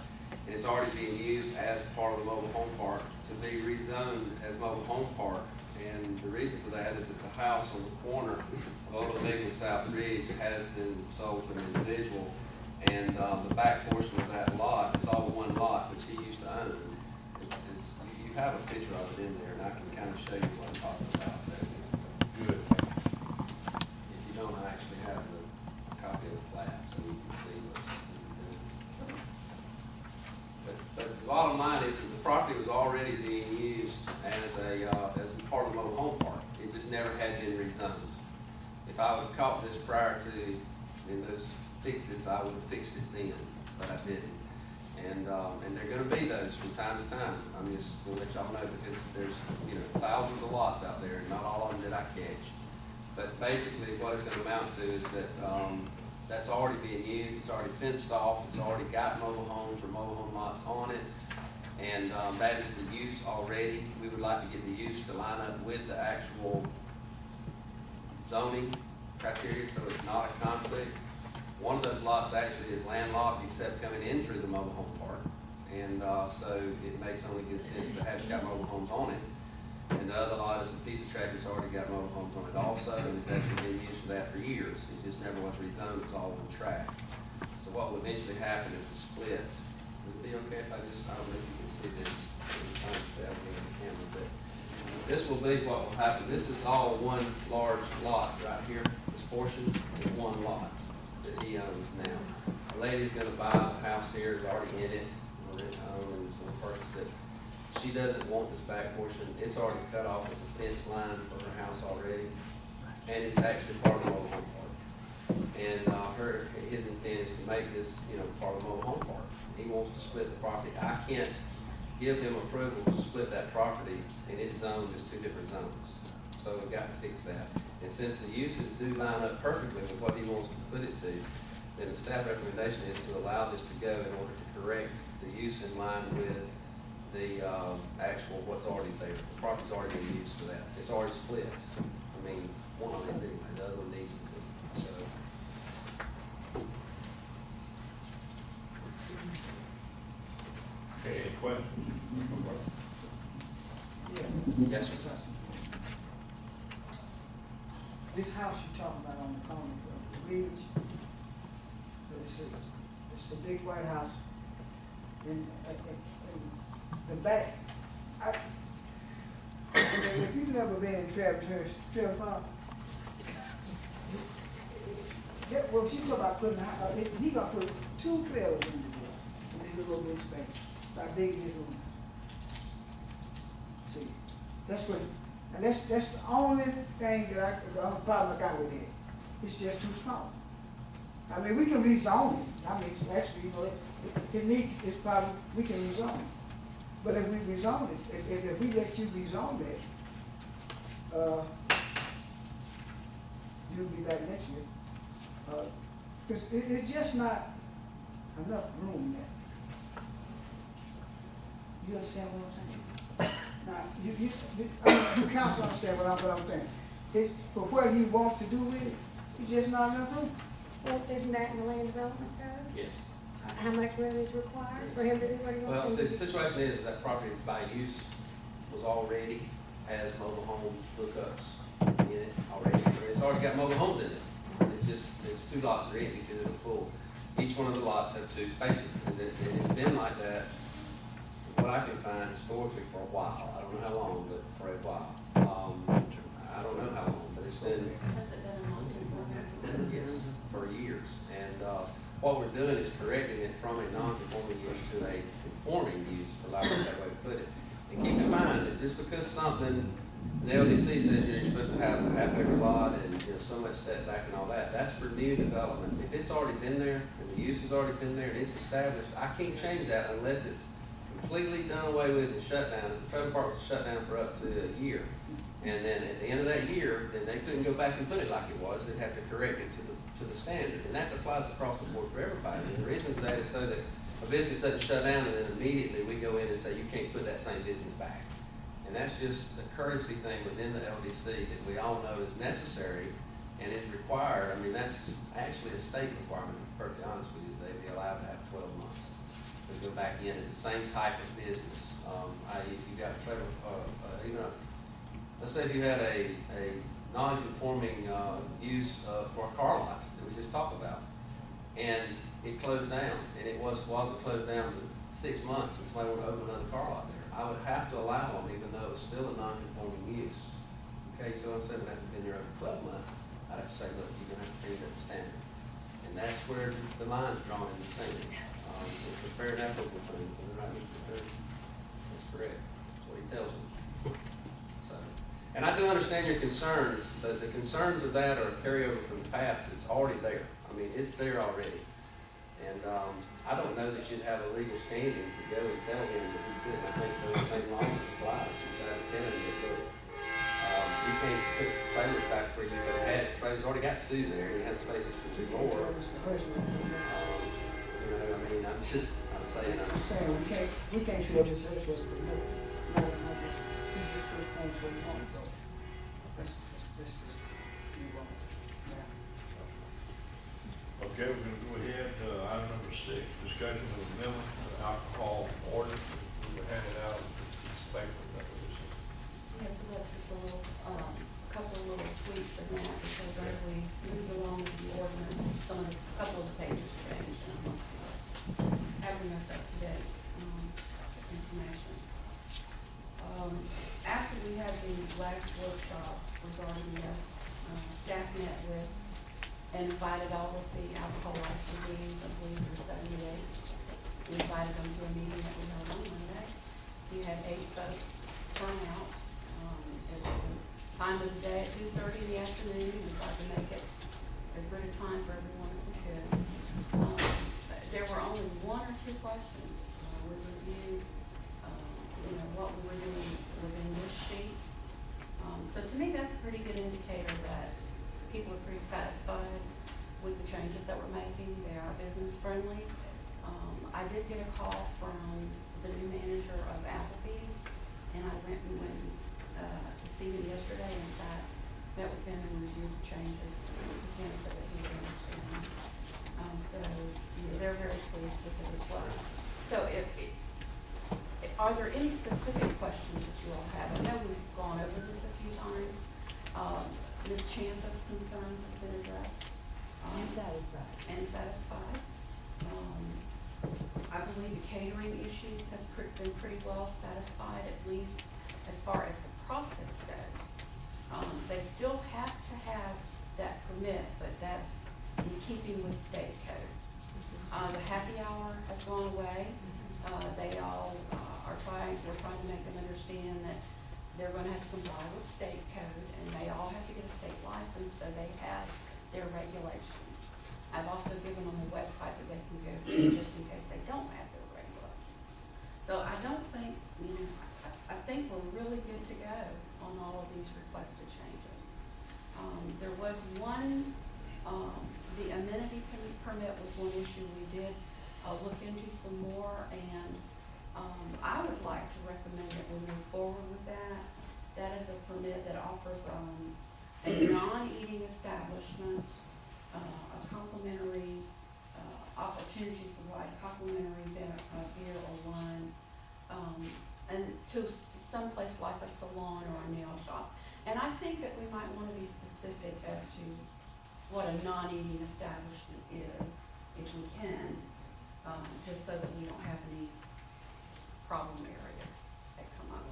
And it's already being used as part of the mobile home park to be rezoned as mobile home park. And the reason for that is that the house on the corner of Old Mill and South Ridge has been sold to an individual. And the back portion of that lot, it's all one lot, which he used to own. You have a picture of it in there, and I can kind of show you what I'm talking about there. Good. If you don't, I actually have the copy of the plat, so you can see what's being done. But the bottom line is that the property was already being used as part of the mobile home park. It just never had been rezoned. If I would have caught this prior to those fixes, I would have fixed it then, but I didn't. And there are gonna be those from time to time. I'm just gonna let y'all know because there's, thousands of lots out there, and not all of them did I catch. But basically what it's gonna amount to is that, that's already being used, it's already fenced off, it's already got mobile homes or mobile home lots on it. And, that is the use already. We would like to get the use to line up with the actual zoning criteria, so it's not a conflict. One of those lots actually is landlocked except coming in through the mobile home park. And so it makes only good sense to have it's got mobile homes on it. And the other lot is a piece of tract that's already got mobile homes on it also, and it's actually been used for that for years. It just never was rezoned, it was all one tract. So what will eventually happen is a split. Would it be okay if I don't know if you can see this, but this will be what will happen. This is all one large lot right here. This portion is one lot that he owns now. The lady's gonna buy the house here, is already in it, and is gonna purchase it. She doesn't want this back portion. It's already cut off as a fence line for her house already, and it's actually part of the mobile home park. And his intent is to make this, part of the mobile home park. He wants to split the property. I can't give him approval to split that property, and it's zoned as two different zones. So we've got to fix that. And since the uses do line up perfectly with what he wants to put it to, then the staff recommendation is to allow this to go in order to correct the use in line with the actual what's already there. The property's already been used for that. It's already split. I mean, one of them anyway, the other one needs to be. So. Okay, any questions? Yes, sir. This house you're talking about on the corner of the ridge, it's a big white house. And the back, if you've never been in Travis Park, well, she's talking about putting, he gonna put 2 trailers in this little big space, about big as this room. See, that's what, and that's the only thing the only problem I got with it. It's just too small. I mean, we can rezone it. I mean, actually, it needs, it's probably, we can rezone it. But if we rezone it, if we let you rezone it, you'll be back next year. Because it's just not enough room there. You understand what I'm saying? Now, you council understand what I'm saying. For what you want to do with it, it's just not enough room. Well, isn't that in the land development code? Yes. How much room is required for him to do what he Well, wants see, to the do? situation is that property by use was already, has mobile home hookups in it already. It's already got mobile homes in it. There's 2 lots that are empty because it's full. Each one of the lots have 2 spaces, and it's been like that, what I can find historically for a while. I don't know how long, but for a while. I don't know how long, but it's been. Has it been a non-conforming? Yes, for years. And what we're doing is correcting it from a non-conforming use to a conforming use, for lack of a better way to put it. And keep in mind that just because something, the LDC says you're supposed to have a half-acre lot and so much setback and all that, that's for new development. If it's already been there and the use has already been there and it's established, I can't change that unless it's completely done away with and shut down. If the trailer park was shut down for up to a year, and then at the end of that year, then they couldn't go back and put it like it was. They'd have to correct it to the standard, and that applies across the board for everybody. And the reason for that is so that a business doesn't shut down and then immediately we go in and say you can't put that same business back. And that's just a courtesy thing within the LDC that we all know is necessary and is required. I mean, that's actually a state requirement, to be perfectly honest with you. They'd be allowed to have 12 months to go back in at the same type of business. I.e., if you got a trailer, let's say if you had a non-conforming use for a car lot that we just talked about, and it closed down, and it wasn't closed down for 6 months, and somebody wanted to open another car lot there, I would have to allow them, even though it's still a non-conforming use. Okay, so I'm saying they have to be there over 12 months. I'd have to say, look, you're gonna have to pay that standard. And that's where the line's drawn in the sand. It's a fair and equitable thing, that's correct, that's what he tells me. So, and I do understand your concerns, but the concerns of that are a carryover from the past. It's already there. I mean, it's there already. And I don't know that you'd have a legal standing to go and tell him that he couldn't. I think those same laws apply. You should have a tenant that look, you can't put trailers back where you could have had. Trailers already got 2 there, and you have spaces for 2 more. You know, I mean, I'm saying. I'm saying, we can't feel this is just, we just put things where you want to go. Let's just move on. Yeah. Okay, we're gonna go ahead, item number 6, discussion of amendment to the alcohol ordinance. We were handed out this paper that was. Yeah, so that's just a little, couple of little tweaks in that, because as we moved along with the ordinance, a couple of the pages changed. Having us up to date, information. After we had the last workshop regarding this, staff met with and invited all of the alcohol licensees, I believe there were 78. We invited them to a meeting that we held on Monday. We had 8 folks turn out. It was a time of the day at 2:30 in the afternoon. We tried to make it as good a time for everyone as we could. There were only 1 or 2 questions. We reviewed, what we were doing within this sheet. So to me, that's a pretty good indicator that people are pretty satisfied with the changes that we're making. They are business friendly. I did get a call from the new manager of Applebee's, and I went to see him yesterday and met with him and reviewed the changes. He said that he would understand. So they're very pleased with it as well. So are there any specific questions that you all have? I know we've gone over this a few times. Ms. Champa's concerns have been addressed. And satisfied. And satisfied. I believe the catering issues have been pretty well satisfied, at least as far as the process goes. They still have to have that permit, but that's in keeping with state code. The happy hour has gone away. They all we're trying to make them understand that they're going to have to comply with state code, and they all have to get a state license, so they have their regulations. I've also given them a website that they can go to just in case they don't have their regulations. So I don't think, I think we're really good to go on all of these requested changes. There was one, the amenity permit was one issue we did look into some more, and I would like to recommend that we move forward with that. That is a permit that offers a non-eating establishment a complimentary opportunity to provide complimentary beer or wine, and to someplace like a salon or a nail shop. And I think that we might want to be specific as to what a non-eating establishment is, if we can, just so that we don't have any problem areas that come up.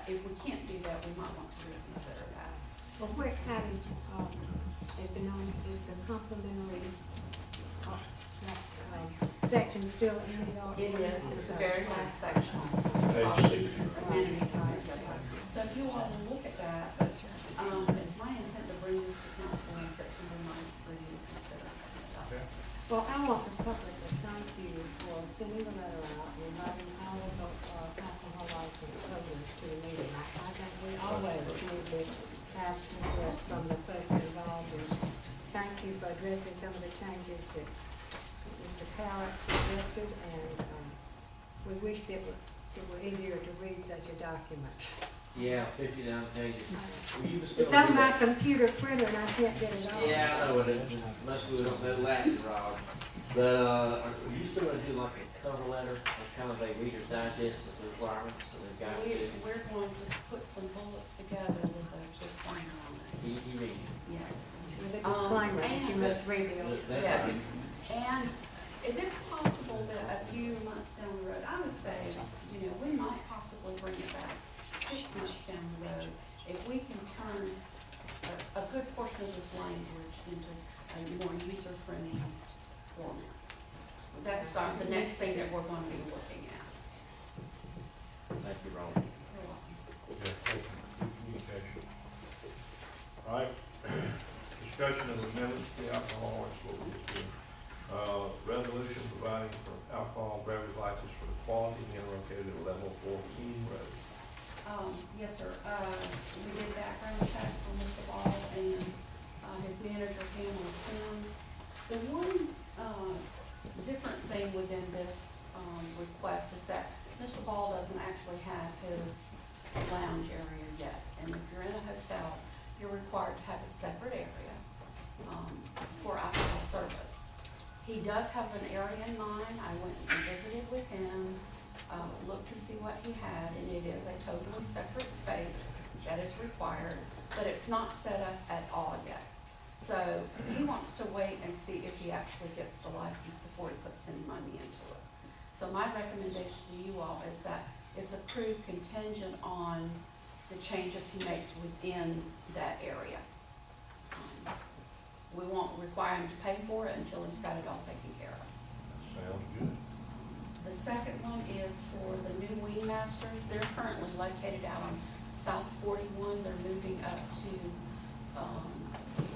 If we can't do that, we might want to reconsider that. Well, where is the complimentary section still in it? It is, it's the very last section. Page 6. Amenity card. So if you want to look at that, it's my intent to bring this to council in September 9th for you to consider. Okay. Well, I want the public to thank you for sending the letter out and inviting all of the alcohol license holders to the meeting. I think we always need to have input from the folks involved, and thank you for addressing some of the changes that Mr. Cowart suggested, and we wish that it were easier to read such a document. Yeah, 59 pages. Will you still It's on do my that? computer printer and I can't get it on. Yeah, I know it. Must be we don't know Latin, Rob. But, are you still gonna do like a cover letter, like kind of a Reader's Digest of the requirements, so they've got to, We're going to put some bullets together with a disclaimer on it. easy reading. Yes. With a disclaimer that you must read the old. Yes, and if it's possible that a few months down the road, I would say, you know, we might possibly bring it back 6 months down the road, if we can turn a good portion of this language into a more user-friendly format. That's the next thing that we're going to be looking at. Thank you, Rob. You're welcome. Yeah, open communication. All right, discussion of amendments to the alcohol, that's what we just did. Resolution providing for alcohol beverage license for the quality and located at level 14 road. Yes, sir. We did background check for Mr. Ball and, his manager, Pamela Sims. The one, different thing within this, request is that Mr. Ball doesn't actually have his lounge area yet. And if you're in a hotel, you're required to have a separate area, for alcohol service. He does have an area in mind. I went and visited with him, looked to see what he had, and it is a totally separate space that is required, but it's not set up at all yet. So he wants to wait and see if he actually gets the license before he puts any money into it. So my recommendation to you all is that it's approved contingent on the changes he makes within that area. We won't require him to pay for it until he's got it all taken care of. Sounds good. The second one is for the new Wing Masters. They're currently located out on South 41. They're moving up to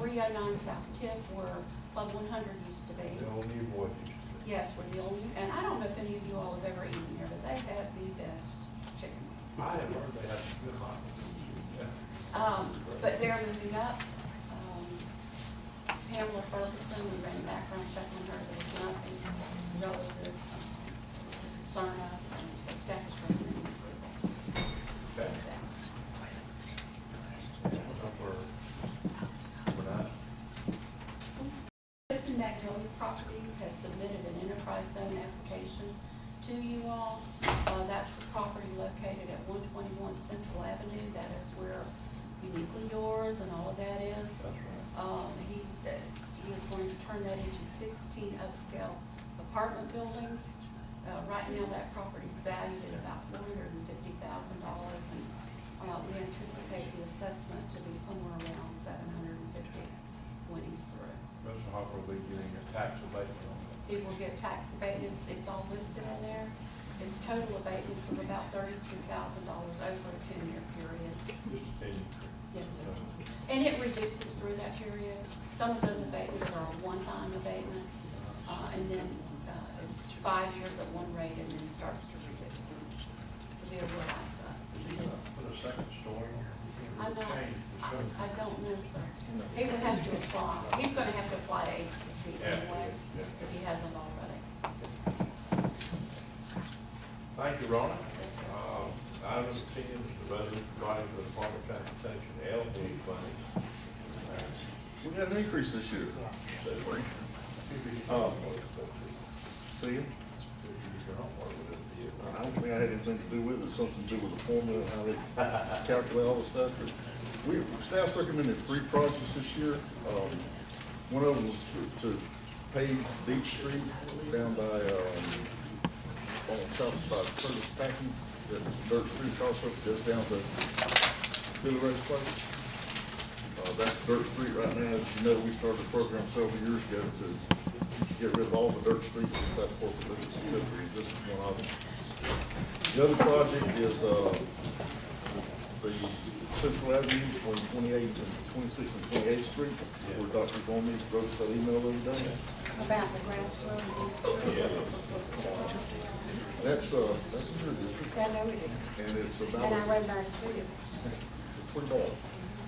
309 South Tiff, where Club 100 used to be. The old new voices. Yes, we're the only, and I don't know if any of you all have ever eaten there, but they have the best chicken wings. I have heard they have some good hot ones. But they're moving up. Pamela Ferguson, we ran a background check on her. There was nothing relative concern us, and so staff is recommending approval. Okay. We're not. Tifton Magnolia Properties has submitted an enterprise zone application to you all. That's for property located at 121 Central Avenue. That is where Uniquely Yours and all of that is. That's right. He is going to turn that into 16 upscale apartment buildings. Right now, that property is valued at about $450,000, and we anticipate the assessment to be somewhere around $750 when he's through. Mr. Hopper will be getting a tax abatement on that. He will get tax abatements. It's all listed in there. It's total abatements of about $33,000 over a 10-year period. Just a 10. Yes, sir. And it reduces through that period. Some of those abatements are a one-time abatement, and then it's 5 years at one rate and then starts to reduce. It'll be a real asset. Is he gonna put a second story on it? I'm not, Change the structure. I don't know, sir. He would have to apply. He's gonna have to apply to HPC anyway, Yeah. if he hasn't already. Thank you, Rona. Yes, sir. Item number 10 is the resolution providing for the Department of Transportation LD funding. We had an increase this year. See, I don't think I had anything to do with it, something to do with the formula, and how they calculate all the stuff. But staff recommended 3 projects this year. One of them was to pave Beach Street down by, on the south side of Curtis Packing, the dirt street crossover just down to Billy Ray's place. That's dirt street right now. As you know, we started a program several years ago to get rid of all the dirt streets in that corporate limits. This is one of them. The other project is, the Central Avenue between 28th and 26th and 28th Street, where Dr. Gorman wrote us that email the other day. About the grass road. That's in your district, I know it is. and it's about. And I rode by to see it. It's pretty bad.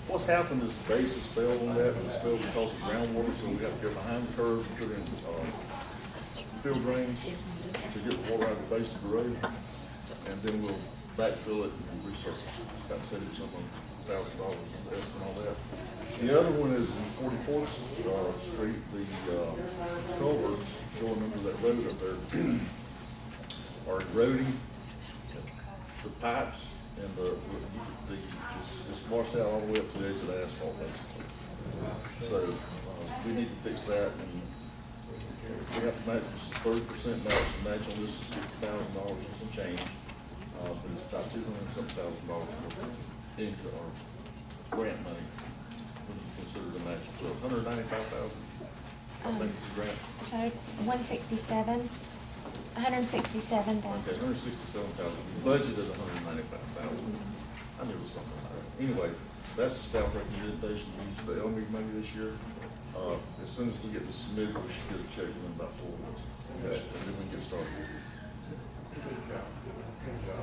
What's happened is the base is failed on that, it was failed because of groundwater, so we got to go behind the curve and put in, field drains to get the water out of the base of the road. And then we'll backfill it and resurface it. It's about $70-something thousand estimate on that. The other one is in 44th Street, the culverts going under that road up there are eroding the pipes and it's washed out all the way up to the edge of the asphalt basically. So we need to fix that, and we have to match 30% match. The match on this is $50,000 and some change, but it's about $200,000 worth of income or grant money when you consider the match. So $195,000. I think it's a grant. 167. 167,000. Okay, $167,000. Budgeted $195,000. I knew it was something like that. Anyway, that's the staff recommendation to use the LMIG money this year. As soon as we get this submitted, we should get a check in about 4 weeks. And then we can get started. Good job. Good job.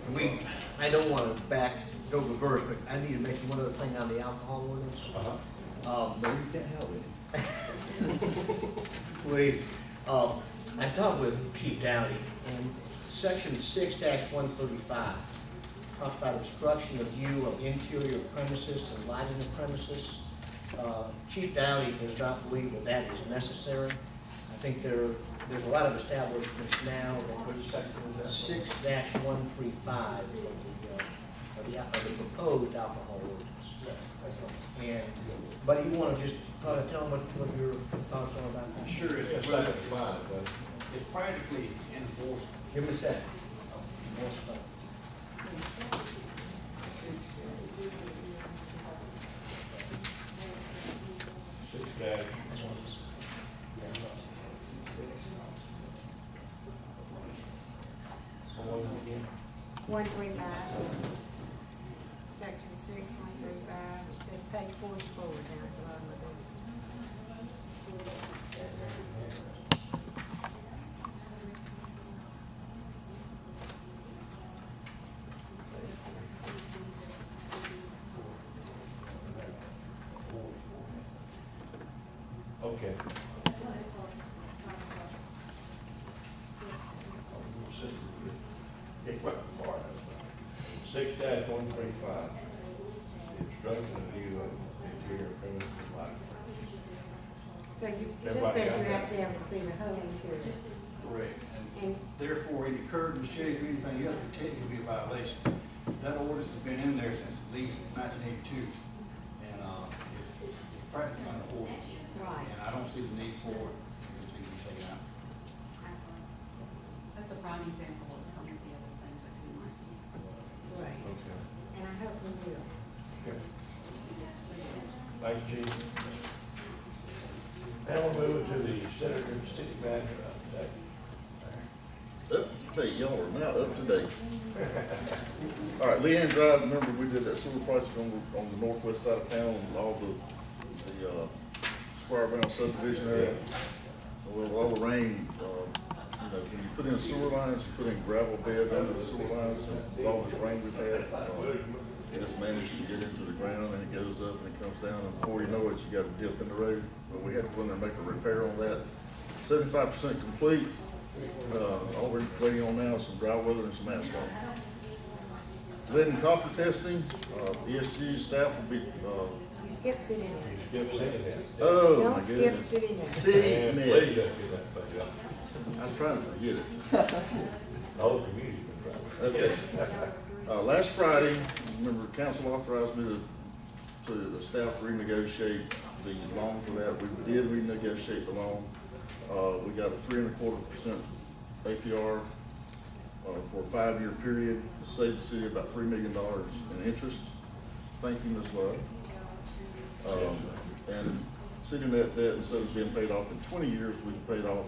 And we have, I don't want to go reverse, but I need to mention one other thing on the alcohol ordinance. No, you can't help it. Please, I talked with Chief Downey, and section 6-135 talks about obstruction of view of interior premises and lighting the premises. Chief Downey does not believe that that is necessary. I think there's a lot of establishments now that 6-135 of the proposed alcohol ordinance. But you want to just tell them what your thoughts are about that? Sure, it's it's practically enforced. Give me a second. One three five, section 6, 135, it says page 44 down at the bottom of it. okay. 6-135, obstruction of view of interior premises and lighting. So you, Everybody this says got you that? have to be able to see the whole interior. Correct. And And therefore, any curtain, shade, or anything else could technically be a violation. That ordinance has been in there since at least 1982, and it's practically unenforceable. Right. And I don't see the need for it, it's being taken out. That's a prime example of some of the other things that we might do. Right, Okay. and I hope we will. Okay. Thank you, Chief. Now we'll move to the Senator and City Manager update. Up to date, y'all are now up to date. All right, Leanne Drive, remember we did that sewer project on the northwest side of town, all the Squire Brown subdivision area. Well, all the rain, when you put in sewer lines, you put in gravel bed under the sewer lines, and with all this rain we've had, it has managed to get into the ground, and it goes up and it comes down, and before you know it, you got a dip in the road. But we had to go in there and make a repair on that. 75% complete. All we're waiting on now is some dry weather and some asphalt. Lead and copper testing, ESG staff will be, You skip city net. Skip City Net. oh my Don't skip goodness. city net. City And net. please don't do that, but, I was trying to forget it. the whole community's been trying. Okay. Last Friday, remember, council authorized me to the staff renegotiate the loan for that. We did renegotiate the loan. We got a 3.25% APR for a 5-year period. It saved the city about $3 million in interest. Thank you, Ms. Love. And city net debt, instead of being paid off in 20 years, we paid off,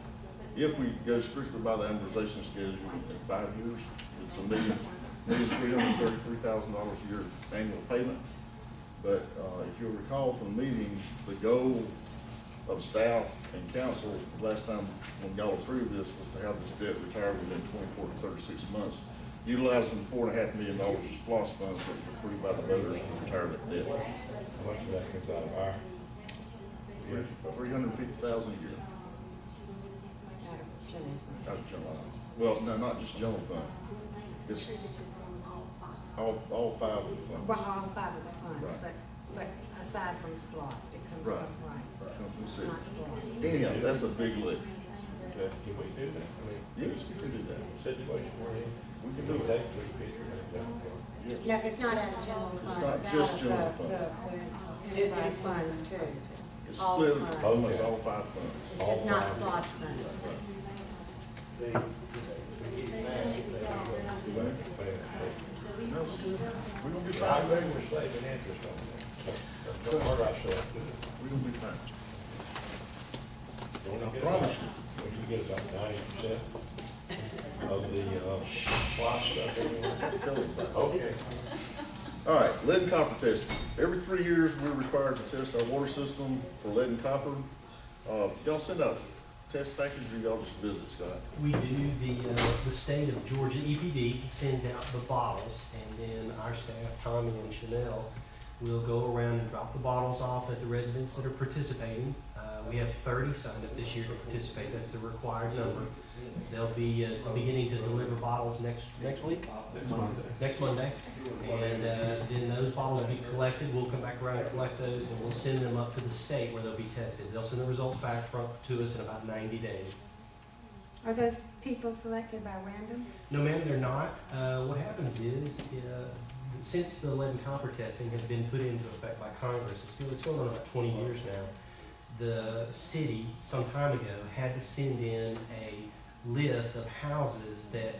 if we go strictly by the amortization schedule, in 5 years, it's $1,333,000 a year annual payment. But if you'll recall from the meeting, the goal of staff and council last time when y'all approved this was to have this debt retired within 24 to 36 months, utilizing $4.5 million of SPOS funds that was approved by the voters to retire that debt. How much of that comes out of our? $350,000 a year. general fund? Out of general fund. Well, no, not just general fund. It's all five of the funds. Well, all five of the funds, Right. but aside from SPOS, it comes Right. from, right? Comes from the city. Not SPOS. Anyhow, that's a big lick. Okay? Can we do that? I mean, Yes, we can do that. situation we're in, We can do do take it. a picture of that. Yes. No, it's not out of general It's funds. not It's just out of general fund. the enterprise funds too. It's All split funds. almost all five funds. It's just not SPOS funds. No, we're gonna be I fine. agree with saving interest on that. Don't hurt ourselves, do it. We're gonna be fine. When I you get promise about- When you get about 90% of the, SPOS stuff anyway. Tell them about it. Okay. All right, lead and copper testing. Every 3 years, we're required to test our water system for lead and copper. Y'all send out a test package or y'all just visit, Scott? We do, the state of Georgia EPD sends out the bottles, and then our staff, Tommy and Chanel, will go around and drop the bottles off at the residents that are participating. We have 30 signed up this year to participate, that's the required number. They'll be beginning to deliver bottles next week? Next Monday. And then those bottles will be collected, we'll come back around and collect those, and we'll send them up to the state where they'll be tested. They'll send the results back to us in about 90 days. Are those people selected by random? No, ma'am, they're not. What happens is, since the lead and copper testing has been put into effect by Congress, it's going on about 20 years now, the city, some time ago, had to send in a list of houses that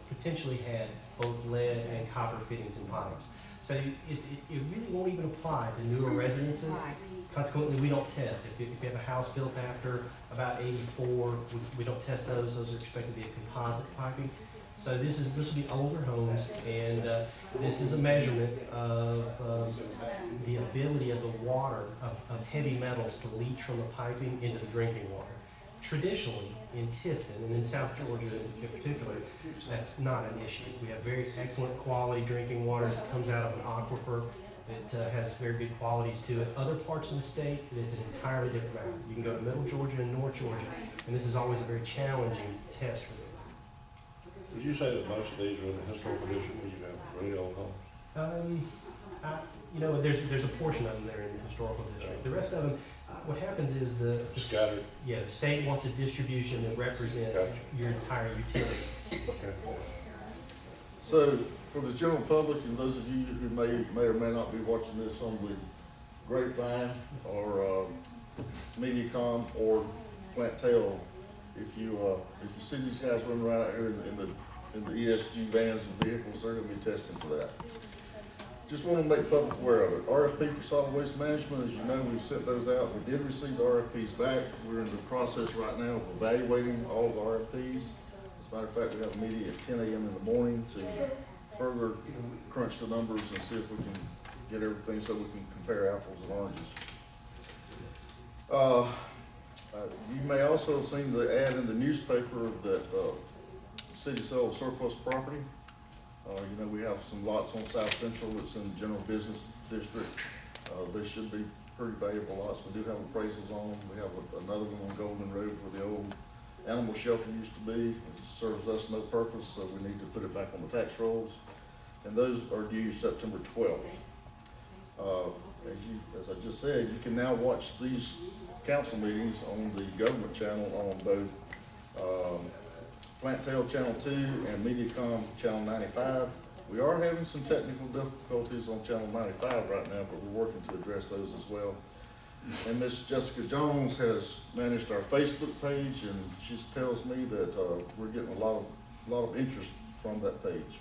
potentially had both lead and copper fittings and pipes. So it really won't even apply to newer residences. Right. Consequently, we don't test. If you have a house built after about 84, we don't test those. Those are expected to be a composite piping. So this will be older homes, and this is a measurement of the ability of the water, of heavy metals to leach from the piping into the drinking water. Traditionally, in Tifton, and in South Georgia in particular, that's not an issue. We have very excellent quality drinking water that comes out of an aquifer that has very good qualities to it. Other parts of the state, it's an entirely different matter. You can go to Middle Georgia and North Georgia, and this is always a very challenging test for them. Would you say that most of these are in the historical district where you have really old homes? There's a portion of them that are in the historical district. The rest of them, what happens is the Scattered. Yeah, the state wants a distribution that represents Gotcha. your entire utility. Okay. So, for the general public and those of you who may or may not be watching this on the Grapevine or Mediacom or Plantel, if you see these guys running around out here in the ESG vans and vehicles, they're gonna be testing for that. Just want to make public aware of it. RFP for solid waste management, as you know, we've sent those out. We did receive the RFPs back. We're in the process right now of evaluating all of the RFPs. As a matter of fact, we have a meeting at 10 a.m. in the morning to further crunch the numbers and see if we can get everything so we can compare apples and oranges. You may also have seen the ad in the newspaper that city sold surplus property. We have some lots on South Central that's in the general business district. They should be pretty valuable lots. We do have appraisals on them. We have another one on Golden Road where the old animal shelter used to be. It serves us no purpose, so we need to put it back on the tax rolls. And those are due September 12th. As I just said, you can now watch these council meetings on the government channel on both Plantel Channel 2 and Mediacom Channel 95. We are having some technical difficulties on Channel 95 right now, but we're working to address those as well. And Miss Jessica Jones has managed our Facebook page, and she tells me that we're getting a lot of interest from that page.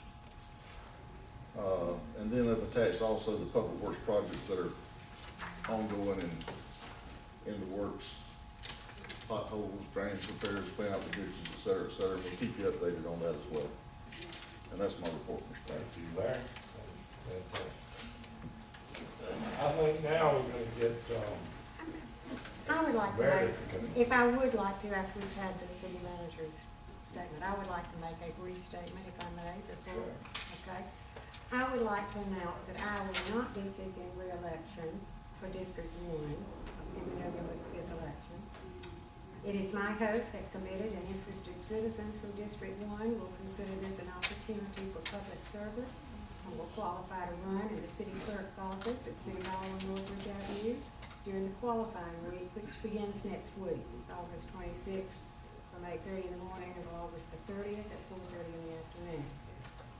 And then I've attached also the public works projects that are ongoing and in the works. Potholes, drainage repairs, clean out the ditches, et cetera, et cetera. We'll keep you updated on that as well. And that's my report, Mr. Chairman. Thank you, Larry. I think now we're gonna get, I would like to Meredith, make, if I would like to, after we've had the city manager's statement, I would like to make a brief statement, if I may, before, okay? I would like to announce that I will not be seeking re-election for District 1 in the November 5th election. It is my hope that committed and interested citizens from District 1 will consider this an opportunity for public service and will qualify to run in the city clerk's office at City Hall on Northridge Avenue during the qualifying week, which begins next week. It's August 26th from 8:30 in the morning until August the 30th at 4:30 in the afternoon.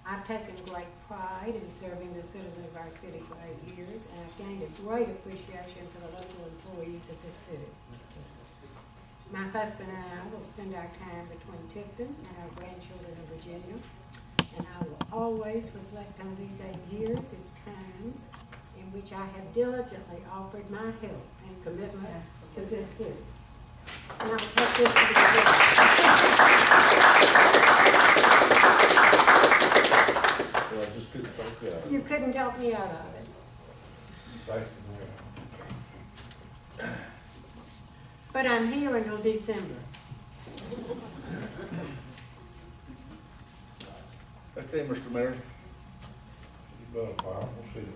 I've taken great pride in serving the citizens of our city for 8 years, and I've gained a great appreciation for the local employees of this city. My husband and I will spend our time between Tifton and our grandchildren in Virginia, and I will always reflect on these 8 years as times in which I have diligently offered my help and commitment to this city. And I will take this to the Well, I just couldn't talk you out of it. You couldn't talk me out of it. Thank you, Mayor. But I'm here until December. Okay, Mr. Mayor. You've done a powerful city,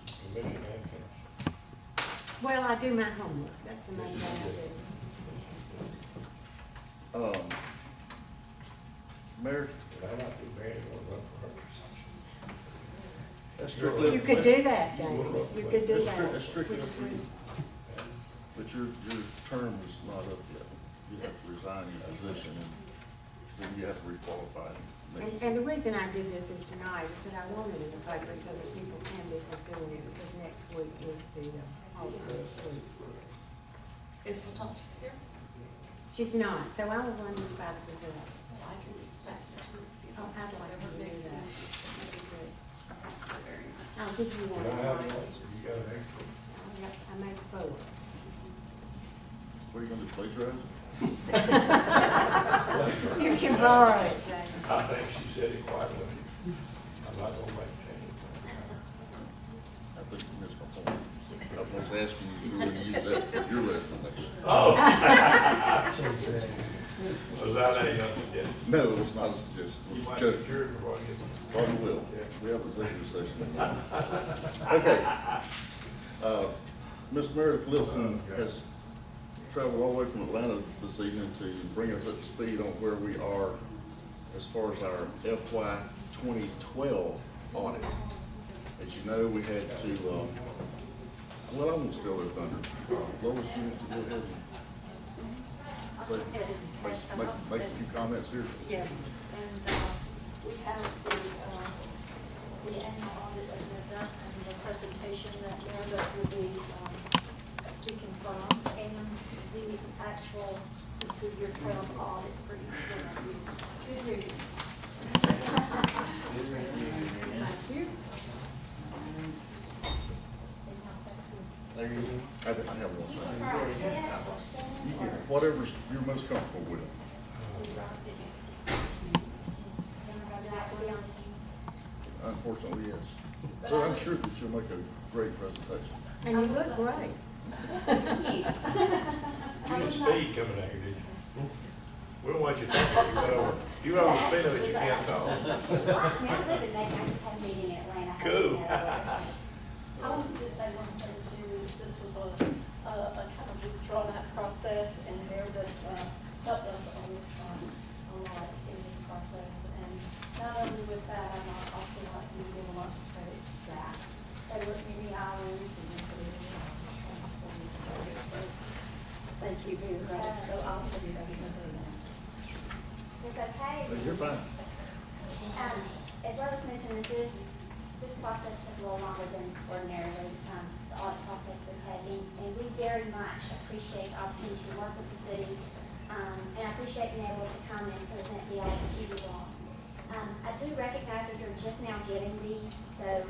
this commission and council. Well, I do my homework. That's the main thing I do. Mayor, Did I not do Mary one run for her? that's strictly. You could do that, Jamie. You could do that. That's strictly up to you. But your term is not up yet. You have to resign your position, and then you have to requalify. And the reason I did this is tonight is that I wanted it in the paper so that people can be considering it, because next week is the holiday week. Is Latasha here? She's not, so I will run this by the Gazette. I can fax it to you. Oh, I'd like to do Next that. week. That'd be good. Thank you very much. I'll give you one. Can I have Mike. one? You got an extra? I made 4. What are you gonna do, plagiarize? You can borrow it, Jamie. I think she said it quite well. I'm not gonna make changes. I think you missed my point. I was asking you to really use that for your resignation. Oh. Was that a suggestion? No, it was not a suggestion. It You was a might joke. be cured before I get them. Probably will. We have an executive session. Okay. Ms. Meredith Littleton has traveled all the way from Atlanta this evening to bring us up to speed on where we are as far as our FY 2012 audit. As you know, we had to, well, I won't steal their thunder. Lois, you want to go ahead and make a few comments here? Yes, and we have the annual audit agenda and the presentation that Meredith will be speaking from, and the actual fiscal year 12 audit for each one of you. Please read. Thank you. I have one. You can, whatever you're most comfortable with. Unfortunately, yes. But I'm sure that you'll make a great presentation. And you look great. You didn't speak coming out here, did you? We don't want you talking. You went over speed of it, you can't talk. I live in Macon, I just had a meeting in Atlanta. Cool. I want to just say one thing too, is this was a kind of drawn out process, and Meredith helped us a lot in this process. And not only with that, I'd also like to give lots of credit to staff. They worked many hours and they put in for this project, so thank you very much. So I'll just make it very nice. It's okay. You're fine. As Lois mentioned, this process took a little longer than ordinarily, the audit process we're taking, and we very much appreciate the opportunity to work with the city, and I appreciate being able to come and present the audit to you all. I do recognize that you're just now getting these, so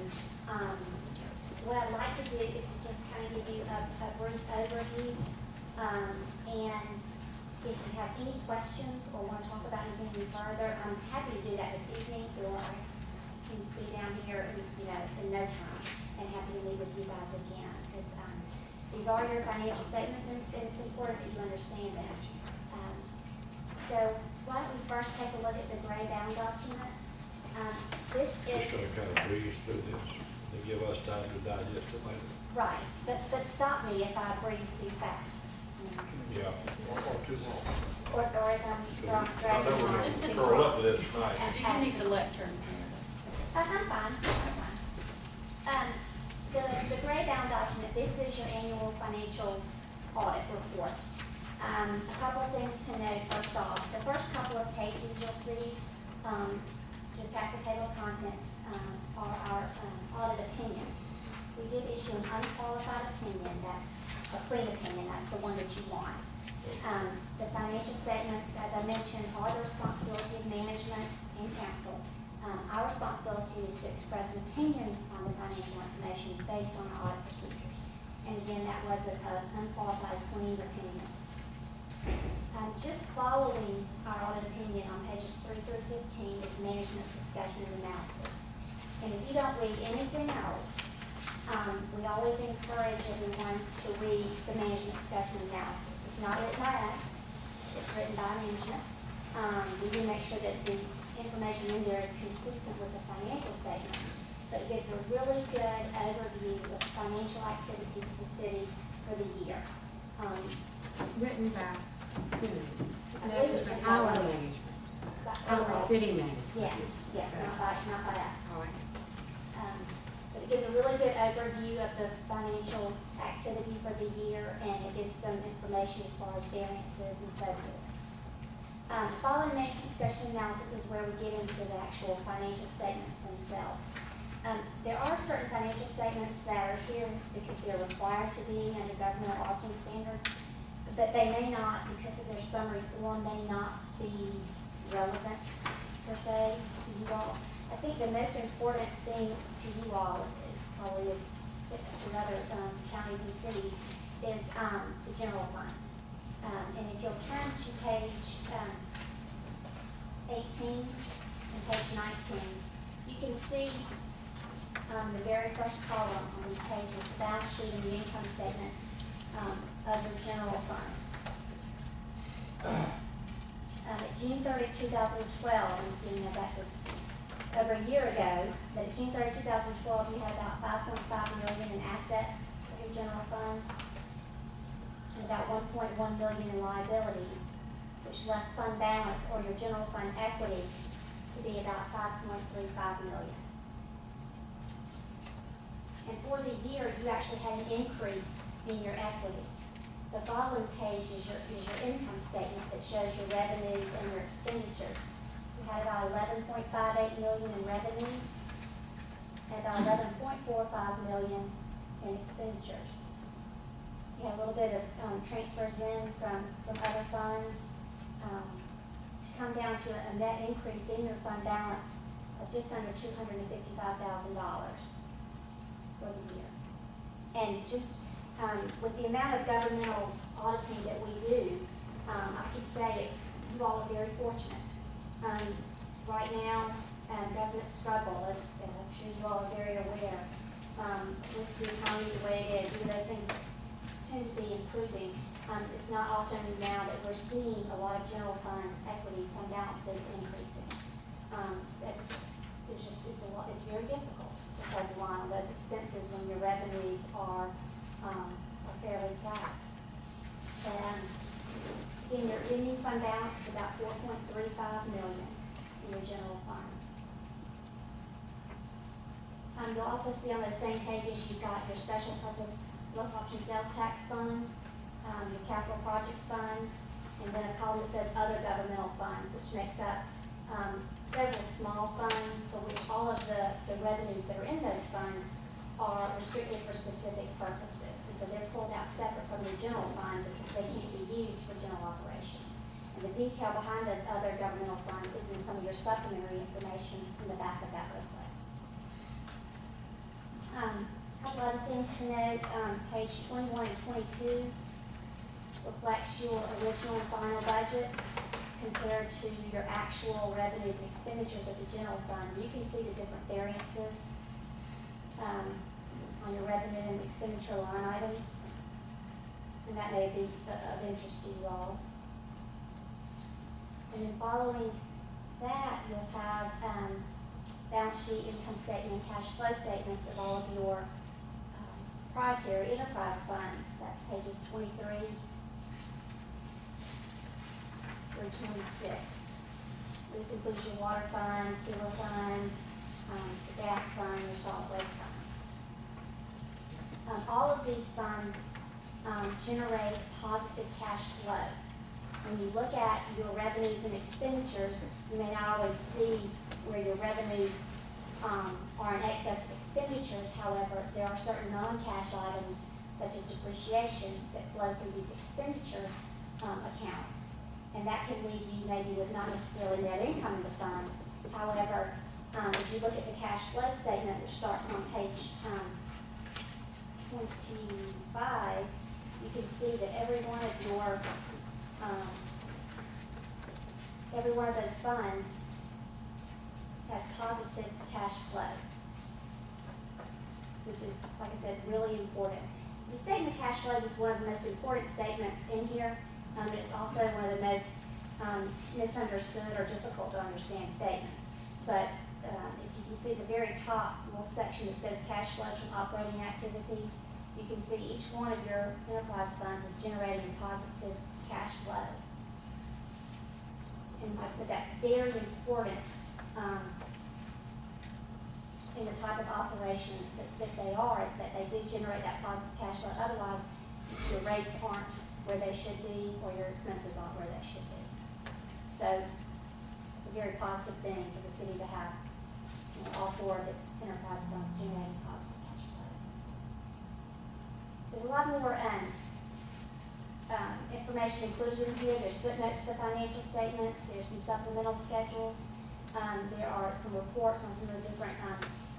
what I'd like to do is to just kind of give you a brief overview, and if you have any questions or want to talk about anything any further, I'm happy to do that this evening, or I can be down here, in no time, and happy to meet with you guys again, because these are your financial statements, and it's important that you understand that. So why don't we first take a look at the gray bound document? This Just is, gonna kind of breeze through this, to give us time to digest it later. right, but stop me if I breeze too fast, Yeah, or too long. or if I'm I know we're dragging gonna on. curl up with this tonight. Do you need the lectern? I'm fine, I'm fine. The gray bound document, this is your annual financial audit report. A couple of things to note first off. The first couple of pages you'll see, just past the table of contents, are our audit opinion. We did issue an unqualified opinion, that's a clean opinion, that's the one that you want. The financial statements, as I mentioned, are the responsibility of management and council. Our responsibility is to express an opinion on the financial information based on our audit procedures. And again, that was an unqualified, clean opinion. Just following our audit opinion on pages 3 through 15 is management's discussion and analysis. And if you don't read anything else, we always encourage everyone to read the management discussion and analysis. It's not written by us, it's written by management. We do make sure that the information in there is consistent with the financial statement, but it gives a really good overview of the financial activities of the city for the year. Written by who? I believe it's written by Our us. management, By- our city management. Yes, yes, not by us. All right. But it gives a really good overview of the financial activity for the year, and it gives some information as far as variances and so forth. Following management discussion analysis is where we get into the actual financial statements themselves. There are certain financial statements that are here because they're required to be under governmental auditing standards, but they may not, because of their summary form, may not be relevant per se to you all. I think the most important thing to you all is probably is to other counties and cities is the general fund. And if you'll turn to page 18 and page 19, you can see the very first column on these pages, the balance sheet and the income statement of the general fund. At June 30, 2012, and that was over a year ago, but at June 30, 2012, you had about $5.5 million in assets of your general fund and about $1.1 million in liabilities, which left fund balance or your general fund equity to be about $5.35 million. And for the year, you actually had an increase in your equity. The following page is your income statement that shows your revenues and your expenditures. You had about $11.58 million in revenue and about $11.45 million in expenditures. You had a little bit of transfers in from other funds to come down to a net increase in your fund balance of just under $255,000 for the year. And just with the amount of governmental auditing that we do, I could say you all are very fortunate. Right now, government struggle, as I'm sure you all are very aware, with the economy the way it is, even though things tend to be improving, it's not often now that we're seeing a lot of general fund equity fund balances increasing. It's very difficult to hold the line on those expenses when your revenues are fairly flat. And in your ending fund balance is about $4.35 million in your general fund. You'll also see on those same pages you've got your special purpose local option sales tax fund, your capital projects fund, and then a column that says other governmental funds, which makes up several small funds for which all of the revenues that are in those funds are restricted for specific purposes. And so they're pulled out separate from your general fund because they can't be used for general operations. And the detail behind those other governmental funds is in some of your supplementary information in the back of that booklet. A couple other things to note, page 21 and 22 reflects your original and final budgets compared to your actual revenues and expenditures of the general fund. You can see the different variances on your revenue and expenditure line items, and that may be of interest to you all. And then following that, you'll have balance sheet, income statement, and cash flow statements of all of your proprietary enterprise funds. That's pages 23 through 26. This includes your water fund, sewer fund, the gas fund, your solid waste fund. All of these funds generate positive cash flow. When you look at your revenues and expenditures, you may not always see where your revenues are in excess of expenditures. However, there are certain non-cash items, such as depreciation, that flow through these expenditure accounts. And that can leave you maybe with not necessarily net income in the fund. However, if you look at the cash flow statement, which starts on page 25, you can see that every one of those funds have positive cash flow, which is, like I said, really important. The statement of cash flows is one of the most important statements in here, but it's also one of the most misunderstood or difficult to understand statements. But if you can see the very top little section that says cash flows from operating activities, you can see each one of your enterprise funds is generating positive cash flow. And like I said, that's very important in the type of operations that they are, is that they do generate that positive cash flow. Otherwise, your rates aren't where they should be, or your expenses aren't where they should be. So it's a very positive thing for the city to have, all four of its enterprise funds generating positive cash flow. There's a lot more information included in here. There's footnotes to the financial statements. There's some supplemental schedules. There are some reports on some of the different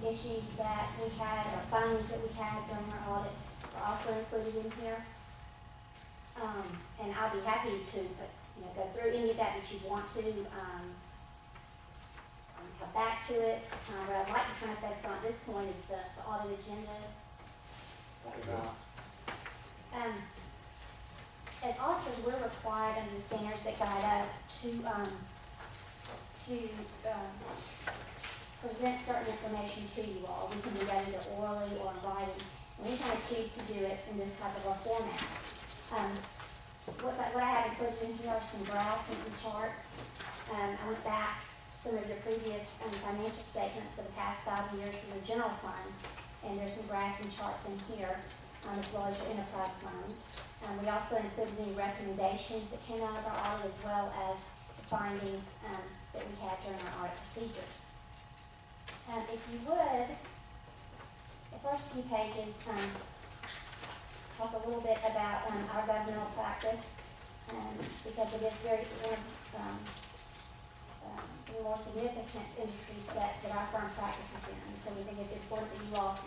issues that we had, or findings that we had during our audit are also included in here. And I'll be happy to go through any of that you want to. Come back to it. What I'd like to kind of focus on at this point is the audit agenda. As auditors, we're required under the standards that guide us to present certain information to you all. We can do that either orally or in writing, and we kind of choose to do it in this type of a format. What I have included in here are some graphs and some charts. I went back to some of your previous financial statements for the past 5 years for the general fund, and there's some graphs and charts in here, as well as your enterprise fund. We also included any recommendations that came out of our audit, as well as the findings that we had during our audit procedures. If you would, the first few pages talk a little bit about our governmental practice, because it is very the more significant industries that our firm practices in. And so we think it's important that you all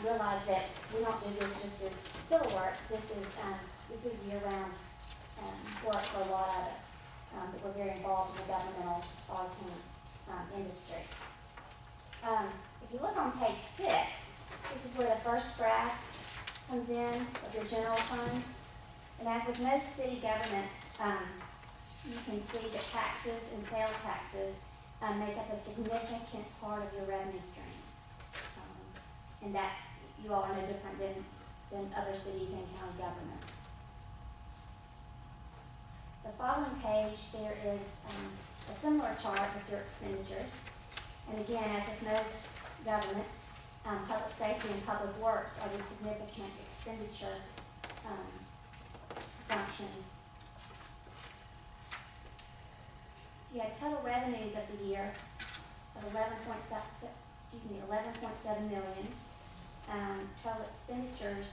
realize that we don't do this just as filler work. This is year-round work for a lot of us, that we're very involved in the governmental auditing industry. If you look on page 6, this is where the first graph comes in of your general fund. And as with most city governments, you can see that taxes and sales taxes make up a significant part of your revenue stream. And that's, you all are no different than other cities and county governments. The following page, there is a similar chart with your expenditures. And again, as with most governments, public safety and public works are the significant expenditure functions. You had total revenues of the year of 11.7 million. Total expenditures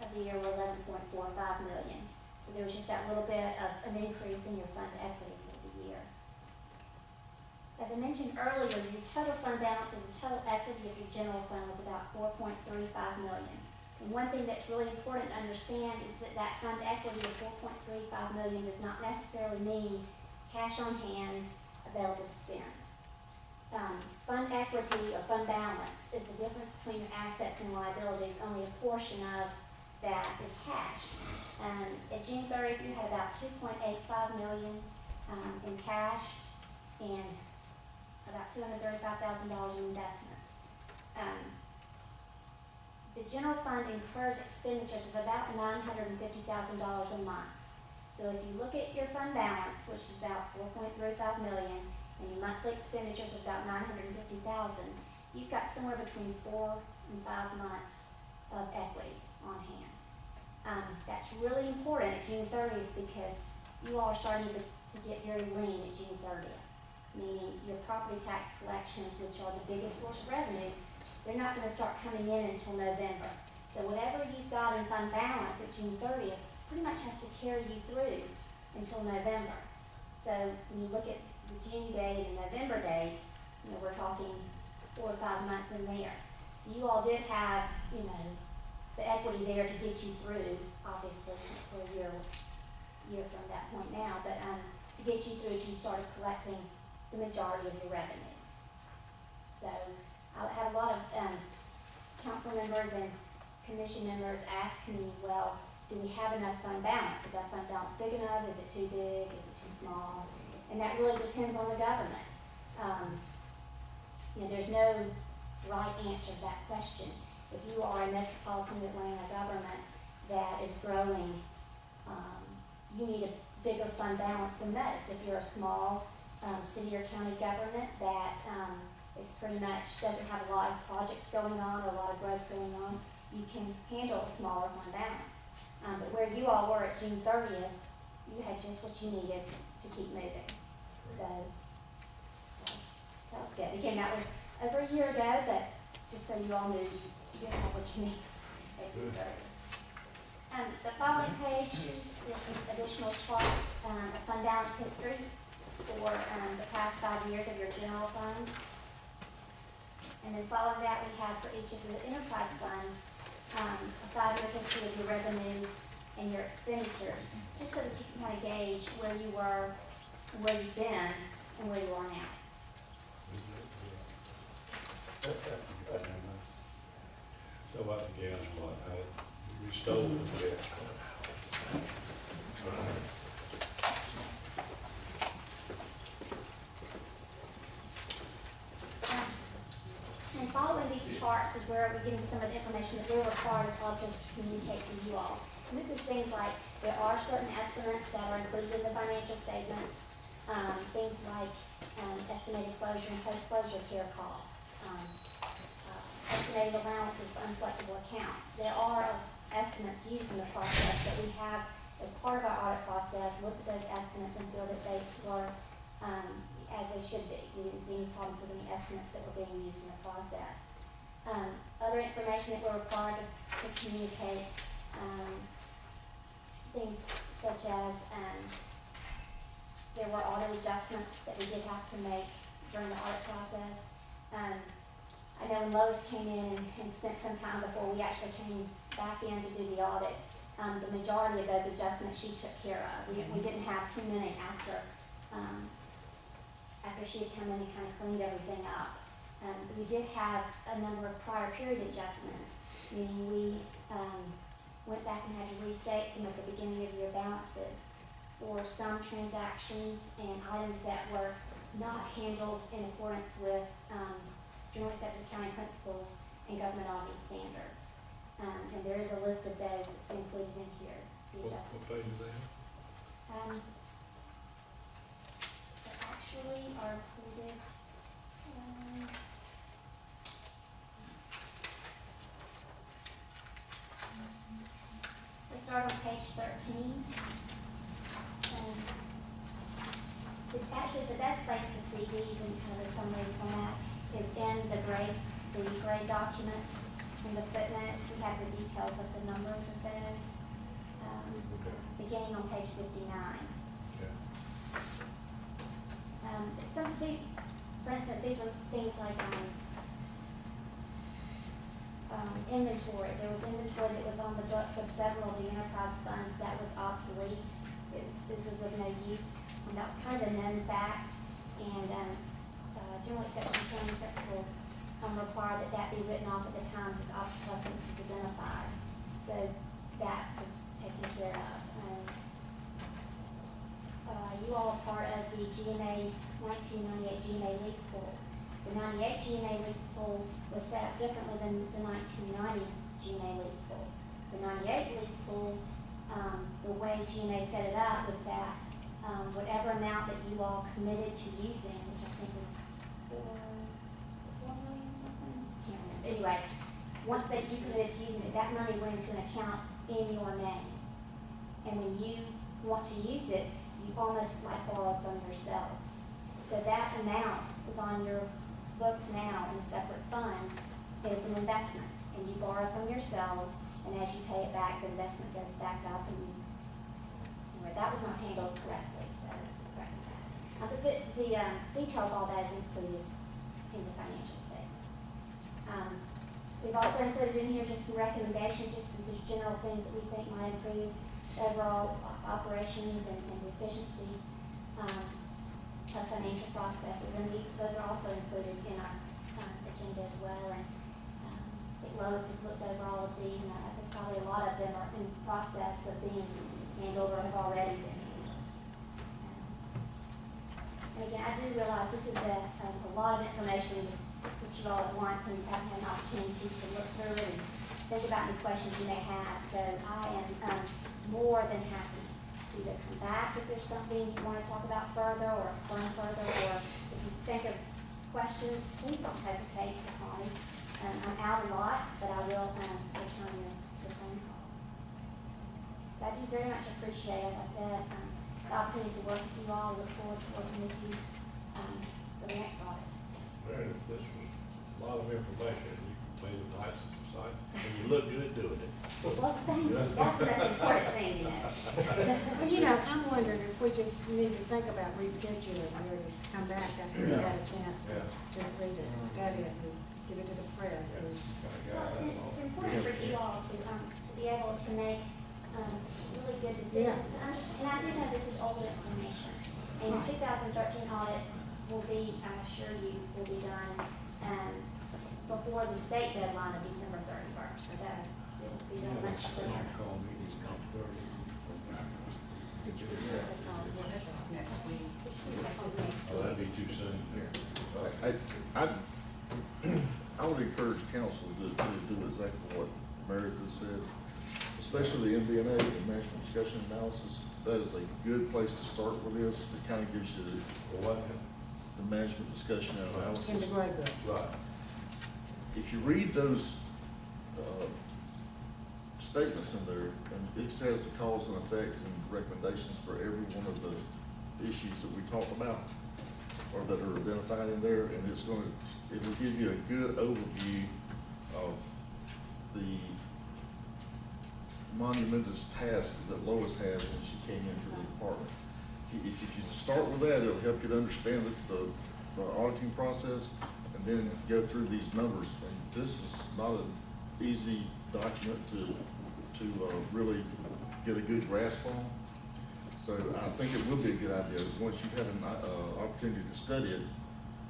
of the year were 11.45 million. So there was just that little bit of an increase in your fund equity for the year. As I mentioned earlier, your total fund balance and the total equity of your general fund was about 4.35 million. And one thing that's really important to understand is that that fund equity of 4.35 million does not necessarily mean cash on hand available to spend. Fund equity or fund balance is the difference between your assets and liabilities. Only a portion of that is cash. At June 30th, you had about 2.85 million in cash and about $235,000 in investments. The general fund incurs expenditures of about $950,000 a month. So if you look at your fund balance, which is about 4.35 million, and your monthly expenditures of about 950,000, you've got somewhere between 4 and 5 months of equity on hand. That's really important at June 30th because you all are starting to get very lean at June 30th, meaning your property tax collections, which are the biggest source of revenue, they're not going to start coming in until November. So whatever you've got in fund balance at June 30th pretty much has to carry you through until November. So when you look at the June date and November date, you know, we're talking 4 or 5 months in there. So you all did have, you know, the equity there to get you through, obviously, since we're a year from that point now, but to get you through till you started collecting the majority of your revenues. So I had a lot of council members and commission members ask me, well, do we have enough fund balance? Is that fund balance big enough? Is it too big? Is it too small? And that really depends on the government. You know, there's no right answer to that question. If you are a metropolitan Atlanta government that is growing, you need a bigger fund balance than most. If you're a small city or county government that is pretty much doesn't have a lot of projects going on or a lot of growth going on, you can handle a smaller fund balance. But where you all were at June 30th, you had just what you needed to keep moving. So that was good. Again, that was over a year ago, but just so you all knew, you did have what you need at June 30th. The following page is there's some additional charts of fund balance history for the past 5 years of your general fund. And then following that, we have for each of the enterprise funds, a 5-year history of your revenues and your expenditures, just so that you can kind of gauge where you were, where you've been, and where you are now. So about the gas fund, we stole the gas fund. And following these charts is where we get into some of the information that we're required as auditors to communicate to you all. And this is things like there are certain estimates that are included in the financial statements, things like estimated closure and post-closure care costs, estimated allowances for uncollectible accounts. There are estimates used in the process that we have as part of our audit process, looked at those estimates and feel that they were as they should be. We didn't see any problems with any estimates that were being used in the process. Other information that we're required to communicate, things such as there were audit adjustments that we did have to make during the audit process. I know when Lois came in and spent some time before we actually came back in to do the audit, the majority of those adjustments she took care of. We didn't have too many after she had come in and kind of cleaned everything up. We did have a number of prior period adjustments, meaning we went back and had to restate some of the beginning of year balances for some transactions and items that were not handled in accordance with Joint Accepted Accounting Principles and government auditing standards. And there is a list of those that's included in here. The What page is that? That actually are included. We start on page 13. Actually, the best place to see these in kind of a summary format is in the grade document. In the footnotes, we have the details of the numbers of those, beginning on page 59. Okay. For instance, these were things like inventory. There was inventory that was on the books of several of the enterprise funds that was obsolete. This was of no use. And that was kind of a known fact. And General Accepted Accounting Principles require that be written off at the time that the obsolescence is identified. So that was taken care of. You all are part of the GNA 1998 GNA lease pool. The 98 GNA lease pool was set up differently than the 1990 GNA lease pool. The 98 lease pool was the way GMA set it up was that, whatever amount that you all committed to using, which I think was four million something, can't remember. Anyway, once that you committed to using it, that money went into an account in your name. And when you want to use it, you almost like borrow from yourselves. So that amount is on your books now in a separate fund as an investment. And you borrow from yourselves, and as you pay it back, the investment goes back up. And you, anyway, that was not handled correctly, so correct that. But the detail of all that is included in the financial statements. We've also included in here just some recommendations, just some general things that we think might improve overall operations and efficiencies of financial processes. And those are also included in our agenda as well. And I think Lois has looked over all of these, and I think probably a lot of them are in process of being handled or have already been handled. And again, I do realize this is a lot of information that you all at once, and you haven't had an opportunity to look through and think about any questions you may have. So I am more than happy to either come back if there's something you want to talk about further or explain further, or if you think of questions, please don't hesitate to call me. I'm out a lot, but I will return your phone calls. I do very much appreciate, as I said, the opportunity to work with you all. Look forward to working with you for the next audit. Meredith, this was a lot of information, and you completed it nice and concise, and you look good doing it. Well, thank you. That's the most important thing, you know. Well, you know, I'm wondering if we just need to think about rescheduling or to come back after we had a chance to read it and study it and give it to the press. And Well, it's important for you all to be able to make really good decisions. To understand, and I do know this is old information. And the 2013 audit will be, I assure you, will be done before the state deadline of December 31st. So it will be done much quicker. Oh, that'd be too soon. I would encourage council to do exactly what Meredith said, especially the MD&A, the management discussion analysis. That is a good place to start with this. It kind of gives you the management discussion analysis. in the grade book. Right. If you read those statements in there, and it has the cause and effect and recommendations for every one of the issues that we talked about or that are identified in there, and it will give you a good overview of the monumentous task that Lois had when she came into the department. If you start with that, it'll help you to understand the auditing process, and then go through these numbers. And this is not an easy document to really get a good grasp on. So I think it will be a good idea, once you've had an opportunity to study it,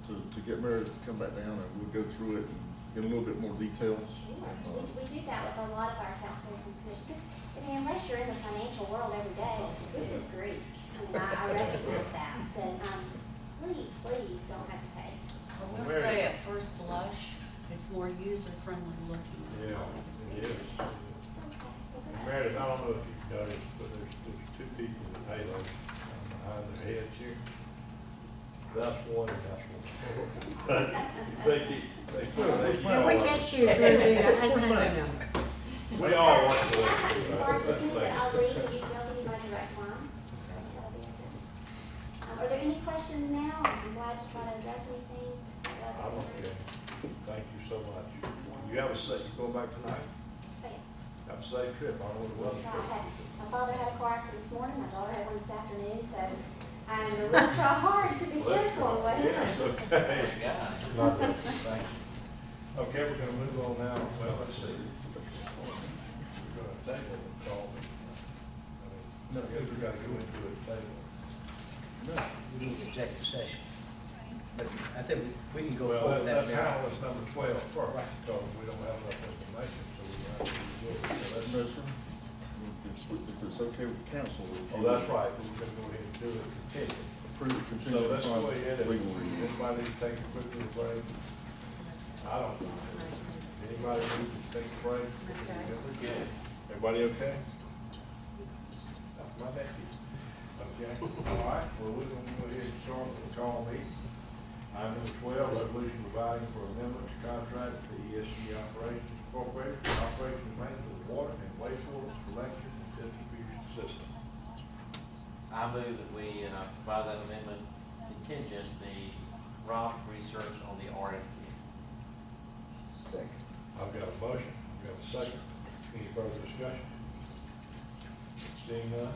to get Meredith to come back down, and we'll go through it and get a little bit more details. We do that with a lot of our councils and commissions. I mean, unless you're in the financial world every day, this is great. I mean, I recognize that. So, please don't hesitate. I will say at first blush, it's more user-friendly looking. than Yeah, what we've seen. it is. Meredith, I don't know if you've noticed, but there's two people with halos behind their heads here. That's one and that's one. They keep. And we get you through the, hang on. We all want to. I'll leave, they'll be my direct line. Are there any questions now? I'm glad to try to address anything. I'm okay. Thank you so much. You have a safe, you going back tonight? Have a safe trip. I don't know what We'll try. weather. My father had a car accident this morning, my daughter had one this afternoon, so I'm going to try hard to be careful on the way home. Yes, okay. Not that, thank you. Okay, we're gonna move on now. Well, let's see. We're gonna table the call. I guess we gotta go into it, table. We need an executive session. But I think we can go Well, forward with that that's now. how it's number 12 first, because we don't have enough information, so we have to do it. So let's- No, sir. If it's okay with the council. if Oh, you that's would right, we're gonna go ahead and do it continue. Approve So contingent let's go upon ahead and, legal review. anybody take a quick little break? I don't know. Anybody need to take a break? Okay. Everybody okay? my nephew. Okay, all right, well, we're gonna go ahead and start with the call meeting. Item number 12, resolution providing for amendment to contract with the ESG Operations Incorporated for operation and maintenance of the water and wastewater collection and distribution system. I move that we provide that amendment contingent the Rob research on the RFP. Second. I've got a motion, I've got a second. Any further discussion? Seeing none,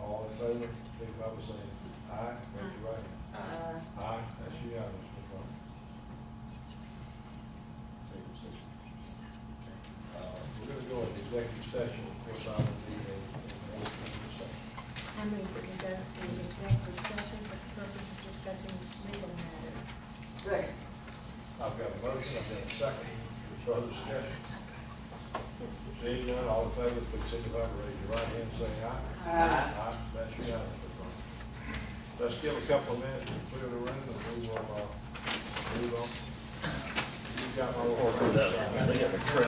all in favor, signify by saying aye, raise your right hand. Aye, that's unanimous, Ms. Rowland. We're gonna go into executive session, of course, I will be in executive session. I move that we go into executive session for the purpose of discussing legal matters. Second. I've got a motion, I've got a second, any further discussion? Seeing none, all in favor, please signify by raising your right hand, saying aye. Aye, that's unanimous, Ms. Rowland. Let's give a couple of minutes to clear the room, and we will, move on. You've got my little.